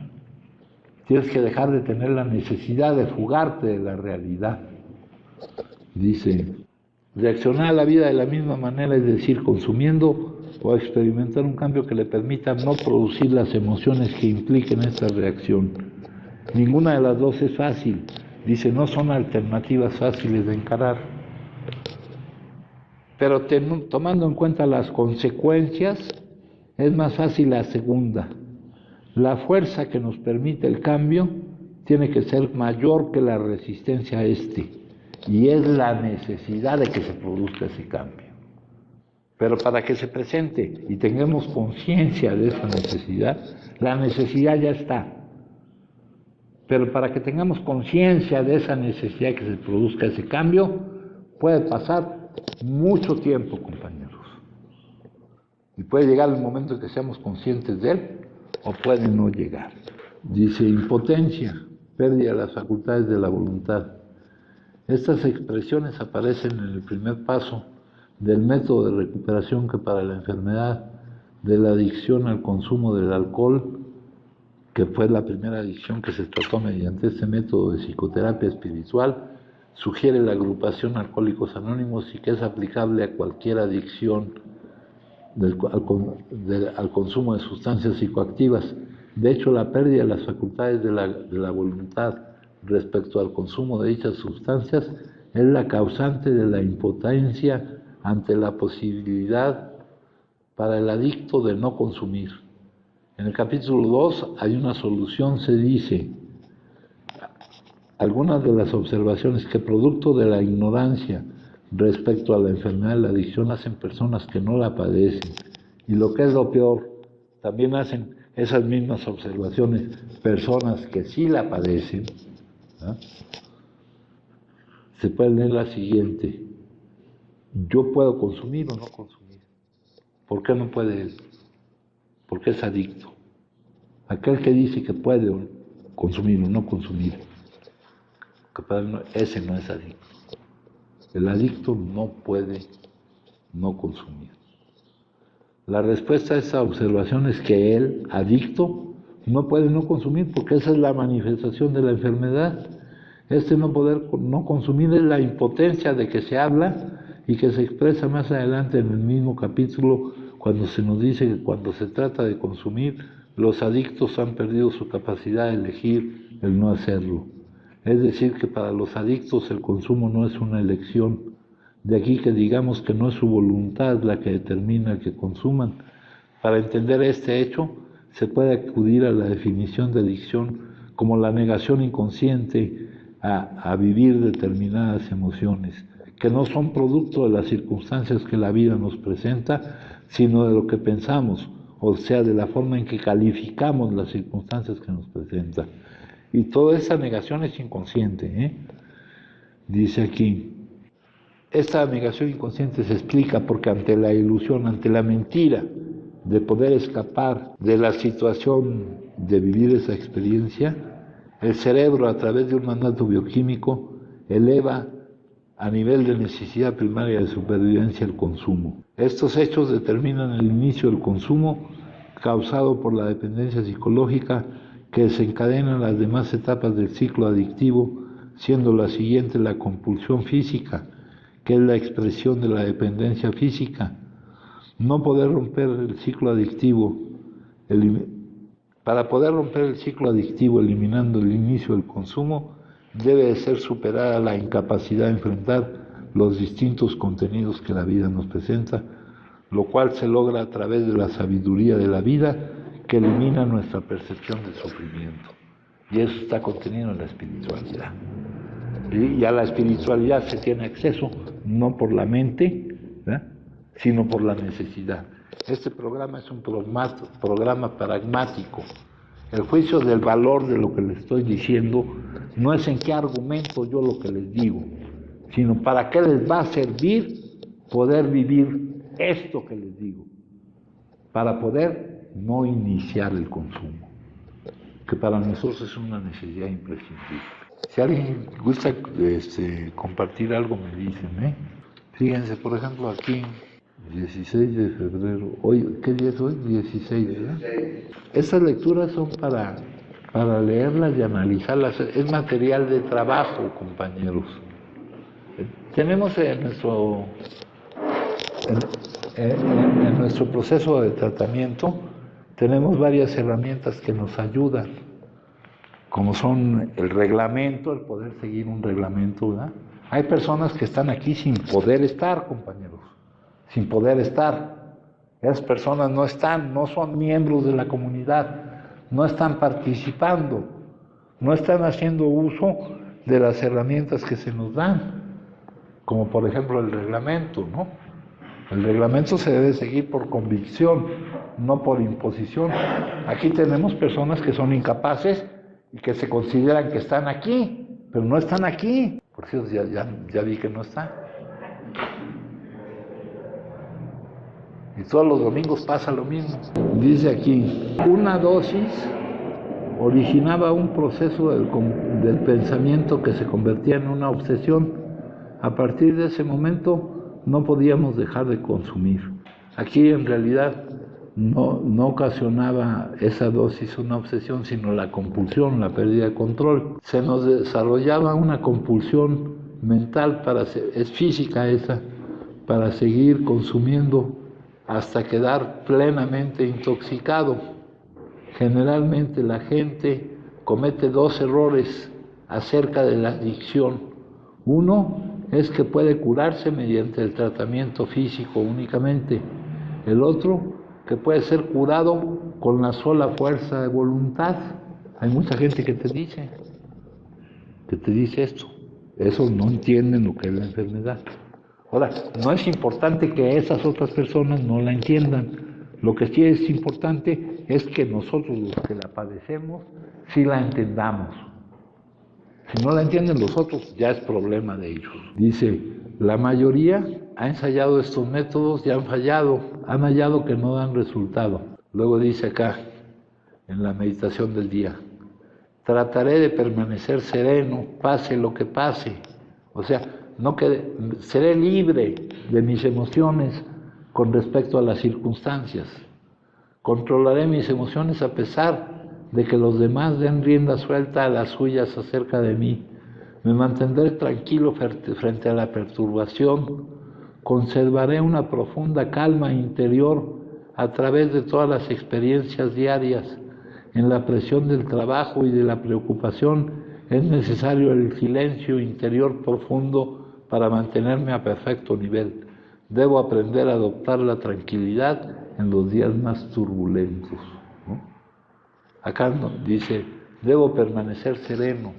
[SPEAKER 1] Tienes que dejar de tener la necesidad de fugarte de la realidad. Dice, reaccionar a la vida de la misma manera, es decir, consumiendo o experimentar un cambio que le permita no producir las emociones que impliquen esta reacción. Ninguna de las dos es fácil. Dice, no son alternativas fáciles de encarar. Pero tomando en cuenta las consecuencias, es más fácil la segunda. La fuerza que nos permite el cambio tiene que ser mayor que la resistencia a este, y es la necesidad de que se produzca ese cambio. Pero para que se presente y tengamos conciencia de esa necesidad, la necesidad ya está. Pero para que tengamos conciencia de esa necesidad que se produzca ese cambio, puede pasar mucho tiempo, compañeros. Y puede llegar el momento en que seamos conscientes de él, o puede no llegar. Dice, impotencia, pérdida de las facultades de la voluntad. Estas expresiones aparecen en el primer paso del método de recuperación que para la enfermedad de la adicción al consumo del alcohol, que fue la primera adicción que se trató mediante este método de psicoterapia espiritual, sugiere la agrupación Alcohólicos Anónimos y que es aplicable a cualquier adicción al consumo de sustancias psicoactivas. De hecho, la pérdida de las facultades de la voluntad respecto al consumo de dichas sustancias es la causante de la impotencia ante la posibilidad para el adicto de no consumir. En el capítulo 2 hay una solución, se dice, algunas de las observaciones que producto de la ignorancia respecto a la enfermedad de la adicción hacen personas que no la padecen. Y lo que es lo peor, también hacen esas mismas observaciones personas que sí la padecen. ¿Ah? Se puede leer la siguiente: yo puedo consumir o no consumir. ¿Por qué no puede él? Porque es adicto. Aquel que dice que puede consumir o no consumir, ese no es adicto. El adicto no puede no consumir. La respuesta a esa observación es que el adicto no puede no consumir, porque esa es la manifestación de la enfermedad. Este no poder no consumir es la impotencia de que se habla y que se expresa más adelante en el mismo capítulo, cuando se nos dice que cuando se trata de consumir, los adictos han perdido su capacidad de elegir el no hacerlo. Es decir, que para los adictos el consumo no es una elección. De aquí que digamos que no es su voluntad la que determina que consuman. Para entender este hecho, se puede acudir a la definición de adicción como la negación inconsciente a vivir determinadas emociones, que no son producto de las circunstancias que la vida nos presenta, sino de lo que pensamos, o sea, de la forma en que calificamos las circunstancias que nos presentan. Y toda esa negación es inconsciente, Dice aquí, esta negación inconsciente se explica porque ante la ilusión, ante la mentira de poder escapar de la situación de vivir esa experiencia, el cerebro, a través de un mandato bioquímico, eleva a nivel de necesidad primaria de supervivencia el consumo. Estos hechos determinan el inicio del consumo causado por la dependencia psicológica que desencadena las demás etapas del ciclo adictivo, siendo la siguiente la compulsión física, que es la expresión de la dependencia física. No poder romper el ciclo adictivo, para poder romper el ciclo adictivo eliminando el inicio del consumo, debe de ser superada la incapacidad de enfrentar los distintos contenidos que la vida nos presenta, lo cual se logra a través de la sabiduría de la vida que elimina nuestra percepción del sufrimiento. Y eso está contenido en la espiritualidad. Y a la espiritualidad se tiene acceso no por la mente, ¿verdad?, sino por la necesidad. Este programa es un programa pragmático. El juicio del valor de lo que les estoy diciendo no es en qué argumento yo lo que les digo, sino para qué les va a servir poder vivir esto que les digo, para poder no iniciar el consumo, que para nosotros es una necesidad imprescindible. Si alguien gusta compartir algo, me dicen, ¿eh? Fíjense, por ejemplo, aquí, 16 de febrero, hoy, ¿qué día es hoy? 16, ¿verdad? Estas lecturas son para leerlas y analizarlas, es material de trabajo, compañeros. Tenemos en nuestro proceso de tratamiento, tenemos varias herramientas que nos ayudan, como son el reglamento, el poder seguir un reglamento, ¿verdad? Hay personas que están aquí sin poder estar, compañeros, sin poder estar. Esas personas no son miembros de la comunidad, no están participando, no están haciendo uso de las herramientas que se nos dan, como por ejemplo el reglamento, ¿no? El reglamento se debe seguir por convicción, no por imposición. Aquí tenemos personas que son incapaces y que se consideran que están aquí, pero no están aquí. Por cierto, ya vi que no están. Y todos los domingos pasa lo mismo. Dice aquí, una dosis originaba un proceso del pensamiento que se convertía en una obsesión. A partir de ese momento no podíamos dejar de consumir. Aquí en realidad no ocasionaba esa dosis una obsesión, sino la compulsión, la pérdida de control. Se nos desarrollaba una compulsión mental, es física esa, para seguir consumiendo hasta quedar plenamente intoxicado. Generalmente la gente comete dos errores acerca de la adicción. Uno es que puede curarse mediante el tratamiento físico únicamente. El otro, que puede ser curado con la sola fuerza de voluntad. Hay mucha gente que te dice esto. Eso no entienden lo que es la enfermedad. Ahora, no es importante que esas otras personas no la entiendan. Lo que sí es importante es que nosotros, los que la padecemos, sí la entendamos. Si no la entienden los otros, ya es problema de ellos. Dice, la mayoría ha ensayado estos métodos y han hallado que no dan resultado. Luego dice acá, en la meditación del día, trataré de permanecer sereno, pase lo que pase. O sea, seré libre de mis emociones con respecto a las circunstancias. Controlaré mis emociones a pesar de que los demás den rienda suelta a las suyas acerca de mí. Me mantendré tranquilo frente a la perturbación. Conservaré una profunda calma interior a través de todas las experiencias diarias. En la presión del trabajo y de la preocupación es necesario el silencio interior profundo para mantenerme a perfecto nivel. Debo aprender a adoptar la tranquilidad en los días más turbulentos, ¿no? Acá dice, debo permanecer sereno.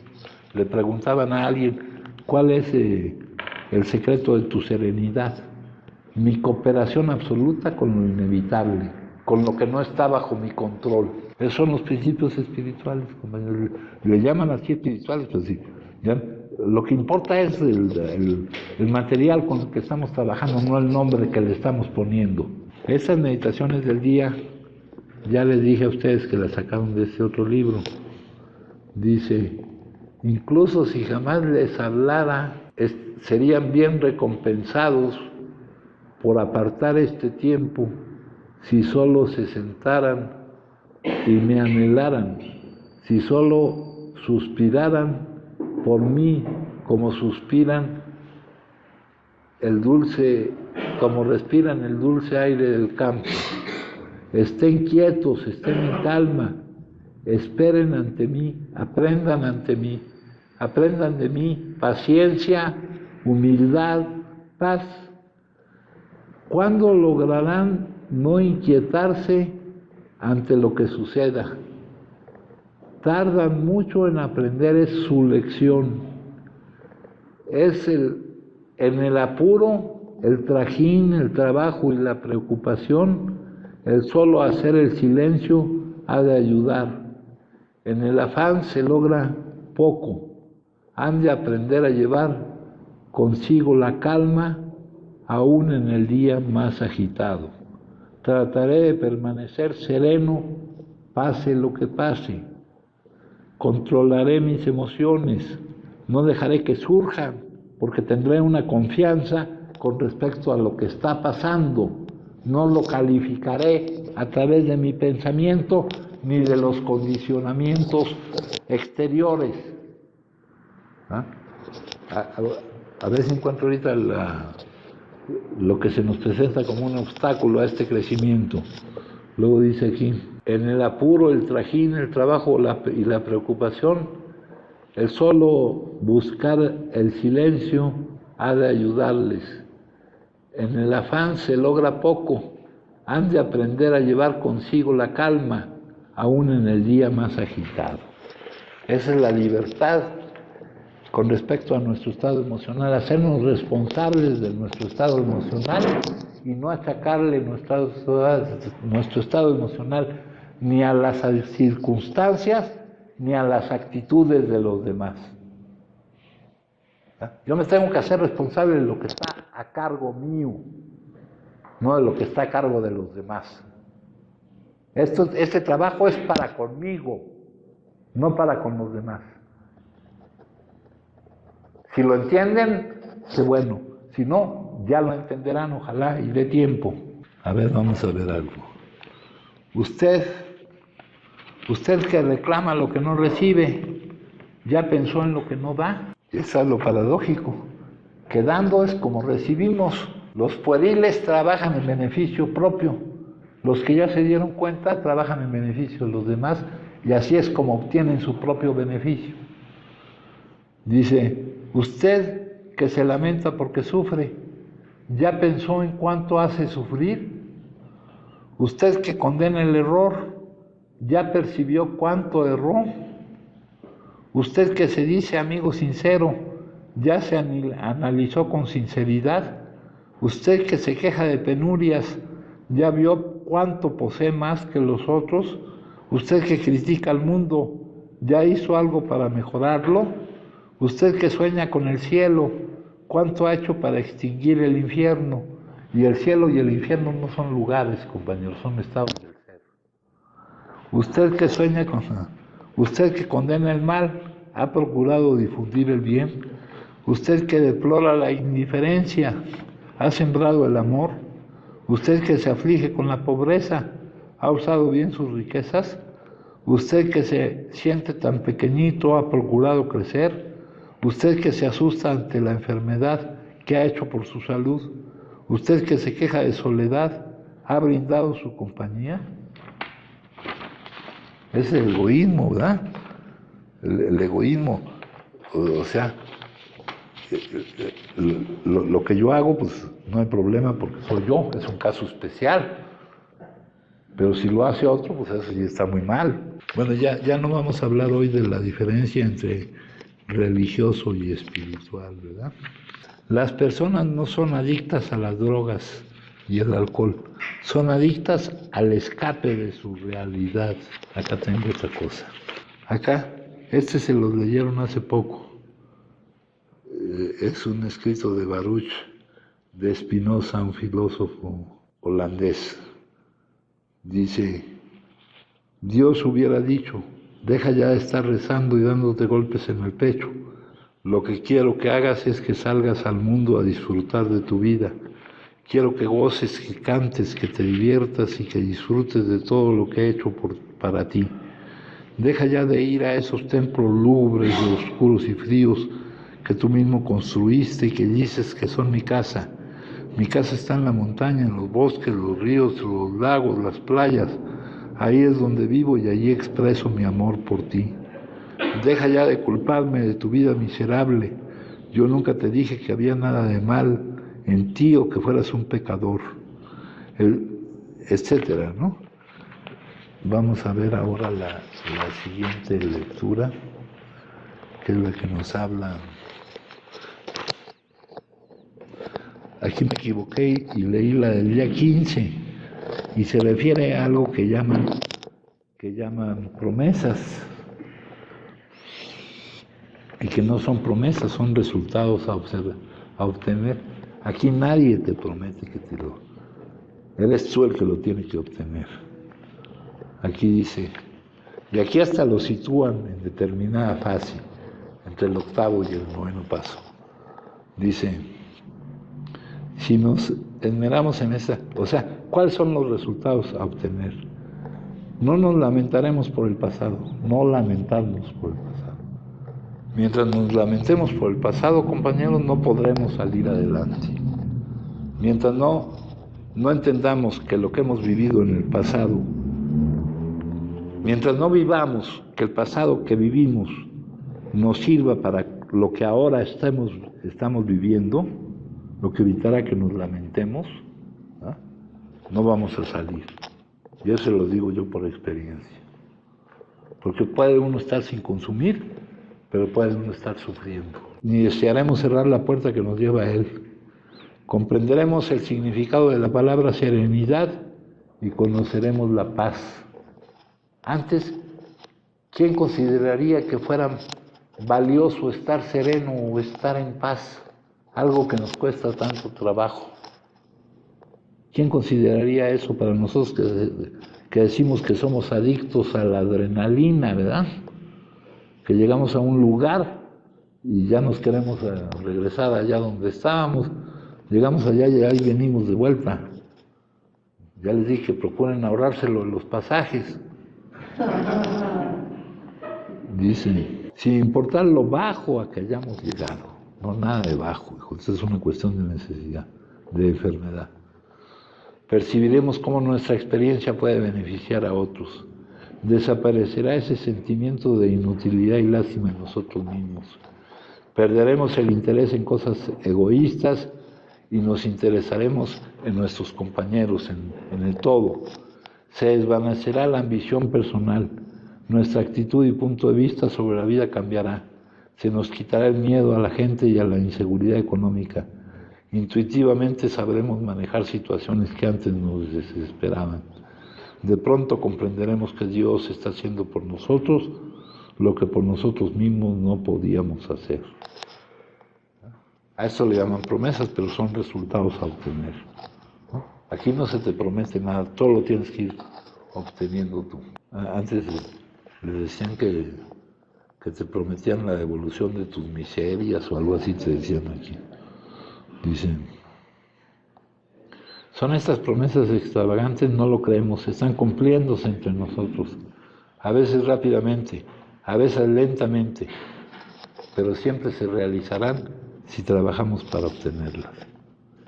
[SPEAKER 1] Le preguntaban a alguien, ¿cuál es el secreto de tu serenidad? Mi cooperación absoluta con lo inevitable, con lo que no está bajo mi control. Esos son los principios espirituales, compañeros. Le llaman así espirituales, pues sí. ¿Ya? Lo que importa es el material con el que estamos trabajando, no el nombre que le estamos poniendo. Esas meditaciones del día, ya les dije a ustedes que las sacaron de ese otro libro. Dice, incluso si jamás les hablara, serían bien recompensados por apartar este tiempo si solo se sentaran y me anhelaran, si solo suspiraran por mí como suspiran el dulce como respiran el dulce aire del campo. Estén quietos, estén en calma, esperen ante mí, aprendan de mí paciencia, humildad, paz. ¿Cuándo lograrán no inquietarse ante lo que suceda? Tardan mucho en aprender, es su lección. En el apuro, el trajín, el trabajo y la preocupación, el solo hacer el silencio ha de ayudar. En el afán se logra poco. Han de aprender a llevar consigo la calma, aún en el día más agitado. Trataré de permanecer sereno, pase lo que pase. Controlaré mis emociones, no dejaré que surjan, porque tendré una confianza con respecto a lo que está pasando. No lo calificaré a través de mi pensamiento ni de los condicionamientos exteriores. ¿Ah? A ver si encuentro ahorita lo que se nos presenta como un obstáculo a este crecimiento. Luego dice aquí, en el apuro, el trajín, el trabajo y la preocupación, el solo buscar el silencio ha de ayudarles. En el afán se logra poco, han de aprender a llevar consigo la calma, aún en el día más agitado. Esa es la libertad con respecto a nuestro estado emocional, hacernos responsables de nuestro estado emocional y no achacarle nuestro estado emocional ni a las circunstancias ni a las actitudes de los demás. Yo me tengo que hacer responsable de lo que está a cargo mío, no de lo que está a cargo de los demás. Este trabajo es para conmigo, no para con los demás. Si lo entienden, qué bueno. Si no, ya lo entenderán, ojalá, y dé tiempo. A ver, vamos a ver algo. Usted que reclama lo que no recibe, ¿ya pensó en lo que no da? Eso es lo paradójico. Que dando es como recibimos. Los pueriles trabajan en beneficio propio. Los que ya se dieron cuenta trabajan en beneficio de los demás, y así es como obtienen su propio beneficio. Dice, usted que se lamenta porque sufre, ¿ya pensó en cuánto hace sufrir? Usted que condena el error, ¿ya percibió cuánto erró? Usted que se dice amigo sincero, ¿ya se analizó con sinceridad? Usted que se queja de penurias, ¿ya vio cuánto posee más que los otros? Usted que critica al mundo, ¿ya hizo algo para mejorarlo? Usted que sueña con el cielo, ¿cuánto ha hecho para extinguir el infierno? Y el cielo y el infierno no son lugares, compañeros, son estados del ser. Usted que sueña usted que condena el mal, ¿ha procurado difundir el bien? Usted que deplora la indiferencia, ¿ha sembrado el amor? Usted que se aflige con la pobreza, ¿ha usado bien sus riquezas? Usted que se siente tan pequeñito, ¿ha procurado crecer? Usted que se asusta ante la enfermedad, ¿qué ha hecho por su salud? Usted que se queja de soledad, ¿ha brindado su compañía? Es el egoísmo, ¿verdad? El egoísmo. O sea, lo que yo hago, pues no hay problema porque soy yo, es un caso especial. Pero si lo hace otro, pues eso ya está muy mal. Bueno, ya no vamos a hablar hoy de la diferencia entre religioso y espiritual, ¿verdad? Las personas no son adictas a las drogas y el alcohol, son adictas al escape de su realidad. Acá tengo otra cosa. Acá, se los leyeron hace poco. Es un escrito de Baruch de Spinoza, un filósofo holandés. Dice, Dios hubiera dicho, deja ya de estar rezando y dándote golpes en el pecho. Lo que quiero que hagas es que salgas al mundo a disfrutar de tu vida. Quiero que goces, que cantes, que te diviertas y que disfrutes de todo lo que he hecho para ti. Deja ya de ir a esos templos lúgubres, oscuros y fríos que tú mismo construiste y que dices que son mi casa. Mi casa está en la montaña, en los bosques, los ríos, los lagos, las playas. Ahí es donde vivo y allí expreso mi amor por ti. Deja ya de culparme de tu vida miserable. Yo nunca te dije que había nada de mal en ti o que fueras un pecador, etcétera, ¿no? Vamos a ver ahora la siguiente lectura, que es la que nos habla. Aquí me equivoqué y leí la del día 15 y se refiere a algo que llaman promesas y que no son promesas, son resultados a obtener. Aquí nadie te promete que te lo... Eres tú el que lo tiene que obtener. Aquí dice, y aquí hasta lo sitúan en determinada fase, entre el 8º y el 9º paso. Dice, si nos esmeramos en esa, o sea, ¿cuáles son los resultados a obtener? No nos lamentaremos por el pasado, no lamentarnos por el pasado. Mientras nos lamentemos por el pasado, compañeros, no podremos salir adelante. Mientras no entendamos que lo que hemos vivido en el pasado, mientras no vivamos que el pasado que vivimos nos sirva para lo que ahora estamos viviendo, lo que evitará que nos lamentemos, no vamos a salir. Yo se lo digo yo por experiencia. Porque puede uno estar sin consumir, pero puede uno estar sufriendo. Ni desearemos cerrar la puerta que nos lleva a Él. Comprenderemos el significado de la palabra serenidad y conoceremos la paz. Antes, ¿quién consideraría que fuera valioso estar sereno o estar en paz? Algo que nos cuesta tanto trabajo. ¿Quién consideraría eso para nosotros que decimos que somos adictos a la adrenalina, ¿verdad? Que llegamos a un lugar y ya nos queremos regresar allá donde estábamos. Llegamos allá y ahí venimos de vuelta. Ya les dije, procuren ahorrárselo en los pasajes. Dicen, sin importar lo bajo a que hayamos llegado. No, nada de bajo, hijo. Esta es una cuestión de necesidad, de enfermedad. Percibiremos cómo nuestra experiencia puede beneficiar a otros. Desaparecerá ese sentimiento de inutilidad y lástima en nosotros mismos. Perderemos el interés en cosas egoístas y nos interesaremos en nuestros compañeros, en el todo. Se desvanecerá la ambición personal. Nuestra actitud y punto de vista sobre la vida cambiará. Se nos quitará el miedo a la gente y a la inseguridad económica. Intuitivamente sabremos manejar situaciones que antes nos desesperaban. De pronto comprenderemos que Dios está haciendo por nosotros lo que por nosotros mismos no podíamos hacer. A esto le llaman promesas, pero son resultados a obtener. Aquí no se te promete nada, todo lo tienes que ir obteniendo tú. Antes le decían que te prometían la devolución de tus miserias o algo así, te decían aquí. Dicen, son estas promesas extravagantes, no lo creemos, están cumpliéndose entre nosotros, a veces rápidamente, a veces lentamente, pero siempre se realizarán si trabajamos para obtenerlas.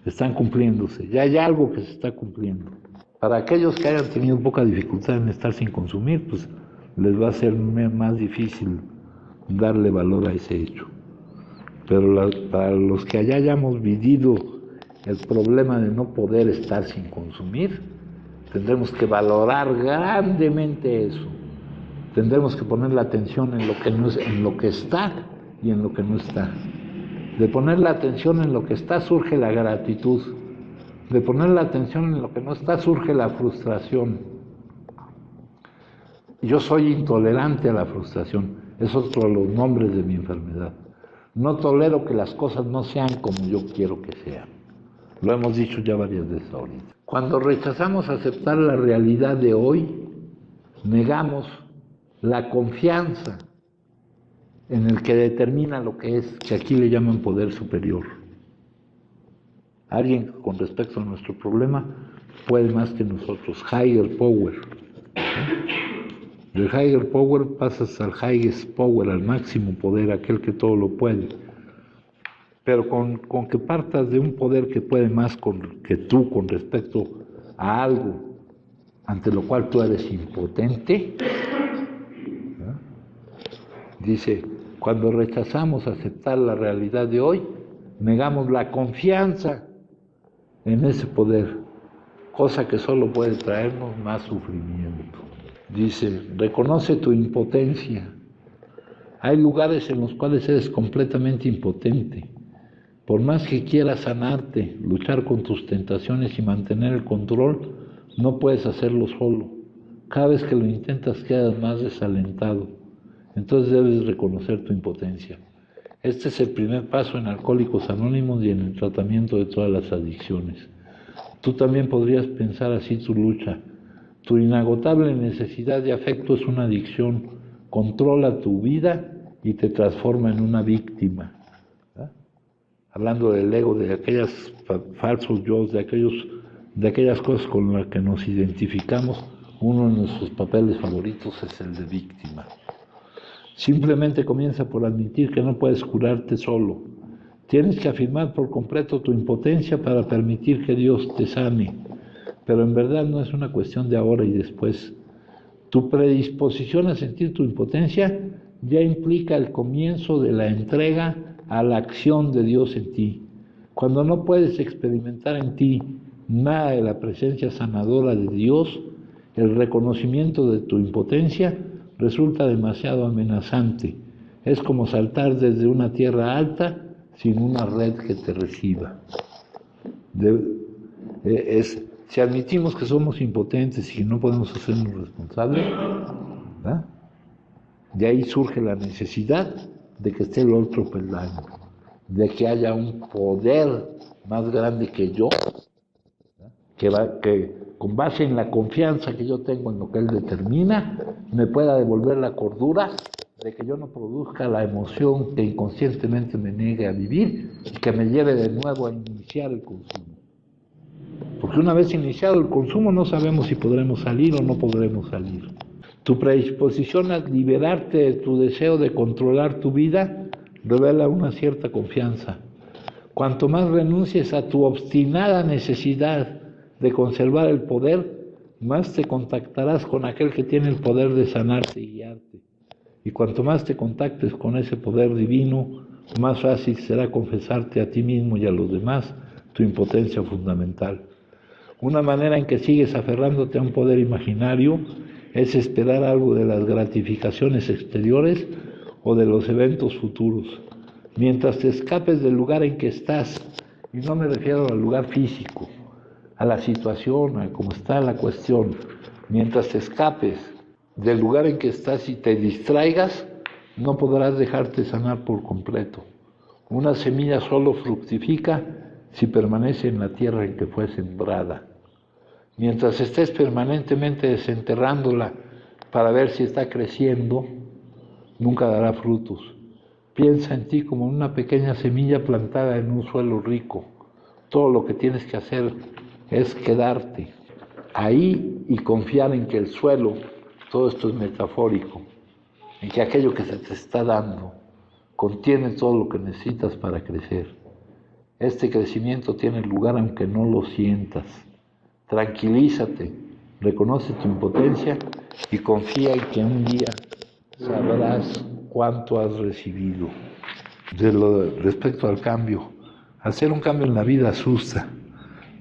[SPEAKER 1] Están cumpliéndose, ya hay algo que se está cumpliendo. Para aquellos que hayan tenido poca dificultad en estar sin consumir, pues les va a ser más difícil darle valor a ese hecho. Pero para los que ya hayamos vivido el problema de no poder estar sin consumir, tendremos que valorar grandemente eso. Tendremos que poner la atención en lo que está y en lo que no está. De poner la atención en lo que está surge la gratitud. De poner la atención en lo que no está surge la frustración. Yo soy intolerante a la frustración. Es otro de los nombres de mi enfermedad. No tolero que las cosas no sean como yo quiero que sean. Lo hemos dicho ya varias veces ahorita. Cuando rechazamos aceptar la realidad de hoy, negamos la confianza en el que determina lo que es, que aquí le llaman poder superior. Alguien con respecto a nuestro problema puede más que nosotros, higher power. Del higher power pasas al highest power, al máximo poder, aquel que todo lo puede. pero con que partas de un poder que puede más que tú con respecto a algo ante lo cual tú eres impotente, ¿no? Dice, cuando rechazamos aceptar la realidad de hoy, negamos la confianza en ese poder, cosa que solo puede traernos más sufrimiento. Dice, reconoce tu impotencia. Hay lugares en los cuales eres completamente impotente. Por más que quieras sanarte, luchar con tus tentaciones y mantener el control, no puedes hacerlo solo. Cada vez que lo intentas quedas más desalentado. Entonces debes reconocer tu impotencia. Este es el primer paso en Alcohólicos Anónimos y en el tratamiento de todas las adicciones. Tú también podrías pensar así tu lucha. Tu inagotable necesidad de afecto es una adicción. Controla tu vida y te transforma en una víctima. Hablando del ego, de aquellos falsos yo, de aquellas cosas con las que nos identificamos, uno de nuestros papeles favoritos es el de víctima. Simplemente comienza por admitir que no puedes curarte solo. Tienes que afirmar por completo tu impotencia para permitir que Dios te sane. Pero en verdad no es una cuestión de ahora y después. Tu predisposición a sentir tu impotencia ya implica el comienzo de la entrega a la acción de Dios en ti. Cuando no puedes experimentar en ti nada de la presencia sanadora de Dios, el reconocimiento de tu impotencia resulta demasiado amenazante. Es como saltar desde una tierra alta sin una red que te reciba. Si admitimos que somos impotentes y que no podemos hacernos responsables, ¿verdad? De ahí surge la necesidad de que esté el otro peldaño, de que haya un poder más grande que yo, que con base en la confianza que yo tengo en lo que Él determina, me pueda devolver la cordura de que yo no produzca la emoción que inconscientemente me niegue a vivir y que me lleve de nuevo a iniciar el consumo. Porque una vez iniciado el consumo no sabemos si podremos salir o no podremos salir. Tu predisposición a liberarte de tu deseo de controlar tu vida revela una cierta confianza. Cuanto más renuncies a tu obstinada necesidad de conservar el poder, más te contactarás con aquel que tiene el poder de sanarte y guiarte. Y cuanto más te contactes con ese poder divino, más fácil será confesarte a ti mismo y a los demás tu impotencia fundamental. Una manera en que sigues aferrándote a un poder imaginario es esperar algo de las gratificaciones exteriores o de los eventos futuros. Mientras te escapes del lugar en que estás, y no me refiero al lugar físico, a la situación, a cómo está la cuestión, mientras te escapes del lugar en que estás y te distraigas, no podrás dejarte sanar por completo. Una semilla solo fructifica si permanece en la tierra en que fue sembrada. Mientras estés permanentemente desenterrándola para ver si está creciendo, nunca dará frutos. Piensa en ti como una pequeña semilla plantada en un suelo rico. Todo lo que tienes que hacer es quedarte ahí y confiar en que el suelo, todo esto es metafórico, en que aquello que se te está dando contiene todo lo que necesitas para crecer. Este crecimiento tiene lugar aunque no lo sientas. Tranquilízate, reconoce tu impotencia y confía en que un día sabrás cuánto has recibido. Respecto al cambio, hacer un cambio en la vida asusta,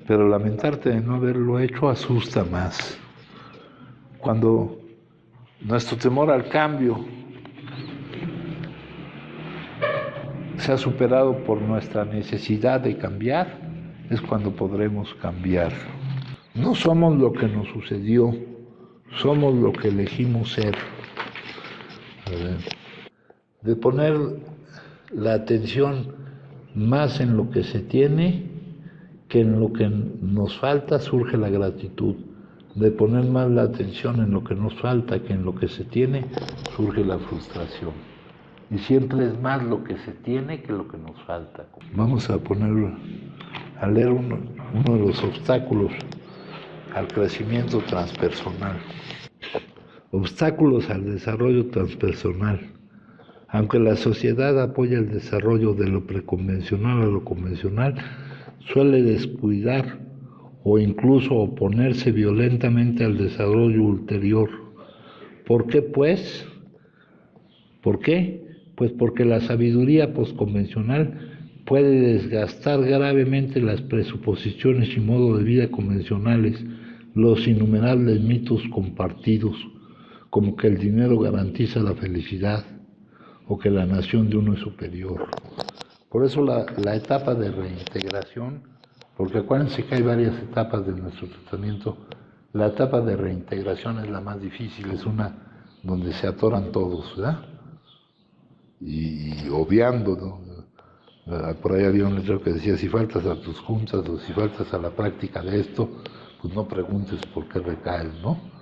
[SPEAKER 1] pero lamentarte de no haberlo hecho asusta más. Cuando nuestro temor al cambio se ha superado por nuestra necesidad de cambiar, es cuando podremos cambiar. No somos lo que nos sucedió, somos lo que elegimos ser. De poner la atención más en lo que se tiene que en lo que nos falta surge la gratitud. De poner más la atención en lo que nos falta que en lo que se tiene surge la frustración. Y siempre es más lo que se tiene que lo que nos falta. Vamos a leer uno de los obstáculos al crecimiento transpersonal. Obstáculos al desarrollo transpersonal. Aunque la sociedad apoya el desarrollo de lo preconvencional a lo convencional, suele descuidar o incluso oponerse violentamente al desarrollo ulterior. ¿Por qué, pues? ¿Por qué? Pues porque la sabiduría posconvencional puede desgastar gravemente las presuposiciones y modos de vida convencionales, los innumerables mitos compartidos, como que el dinero garantiza la felicidad o que la nación de uno es superior. Por eso la etapa de reintegración, porque acuérdense que hay varias etapas de nuestro tratamiento, la etapa de reintegración es la más difícil, es una donde se atoran todos, ¿verdad? Y obviando, ¿no? Por ahí había un letrero que decía, si faltas a tus juntas o si faltas a la práctica de esto, pues no preguntes por qué recaes, ¿no?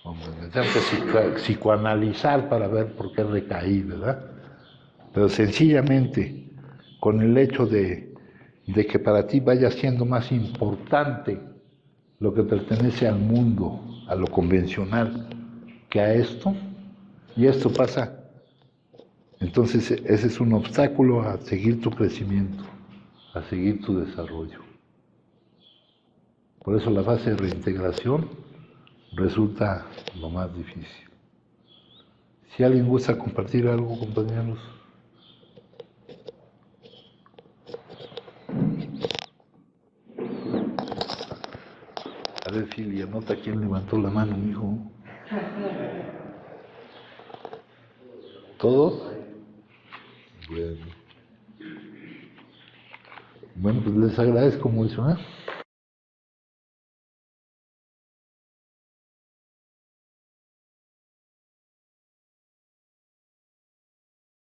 [SPEAKER 1] Me tengo que psicoanalizar para ver por qué recaí, ¿verdad? Pero sencillamente, con el hecho de que para ti vaya siendo más importante lo que pertenece al mundo, a lo convencional, que a esto, y esto pasa. Entonces ese es un obstáculo a seguir tu crecimiento, a seguir tu desarrollo. Por eso la fase de reintegración resulta lo más difícil. Si alguien gusta compartir algo, compañeros. A ver, Fili, anota quién levantó la mano, mijo. ¿Todos? Bueno. Bueno, pues les agradezco mucho, ¿eh?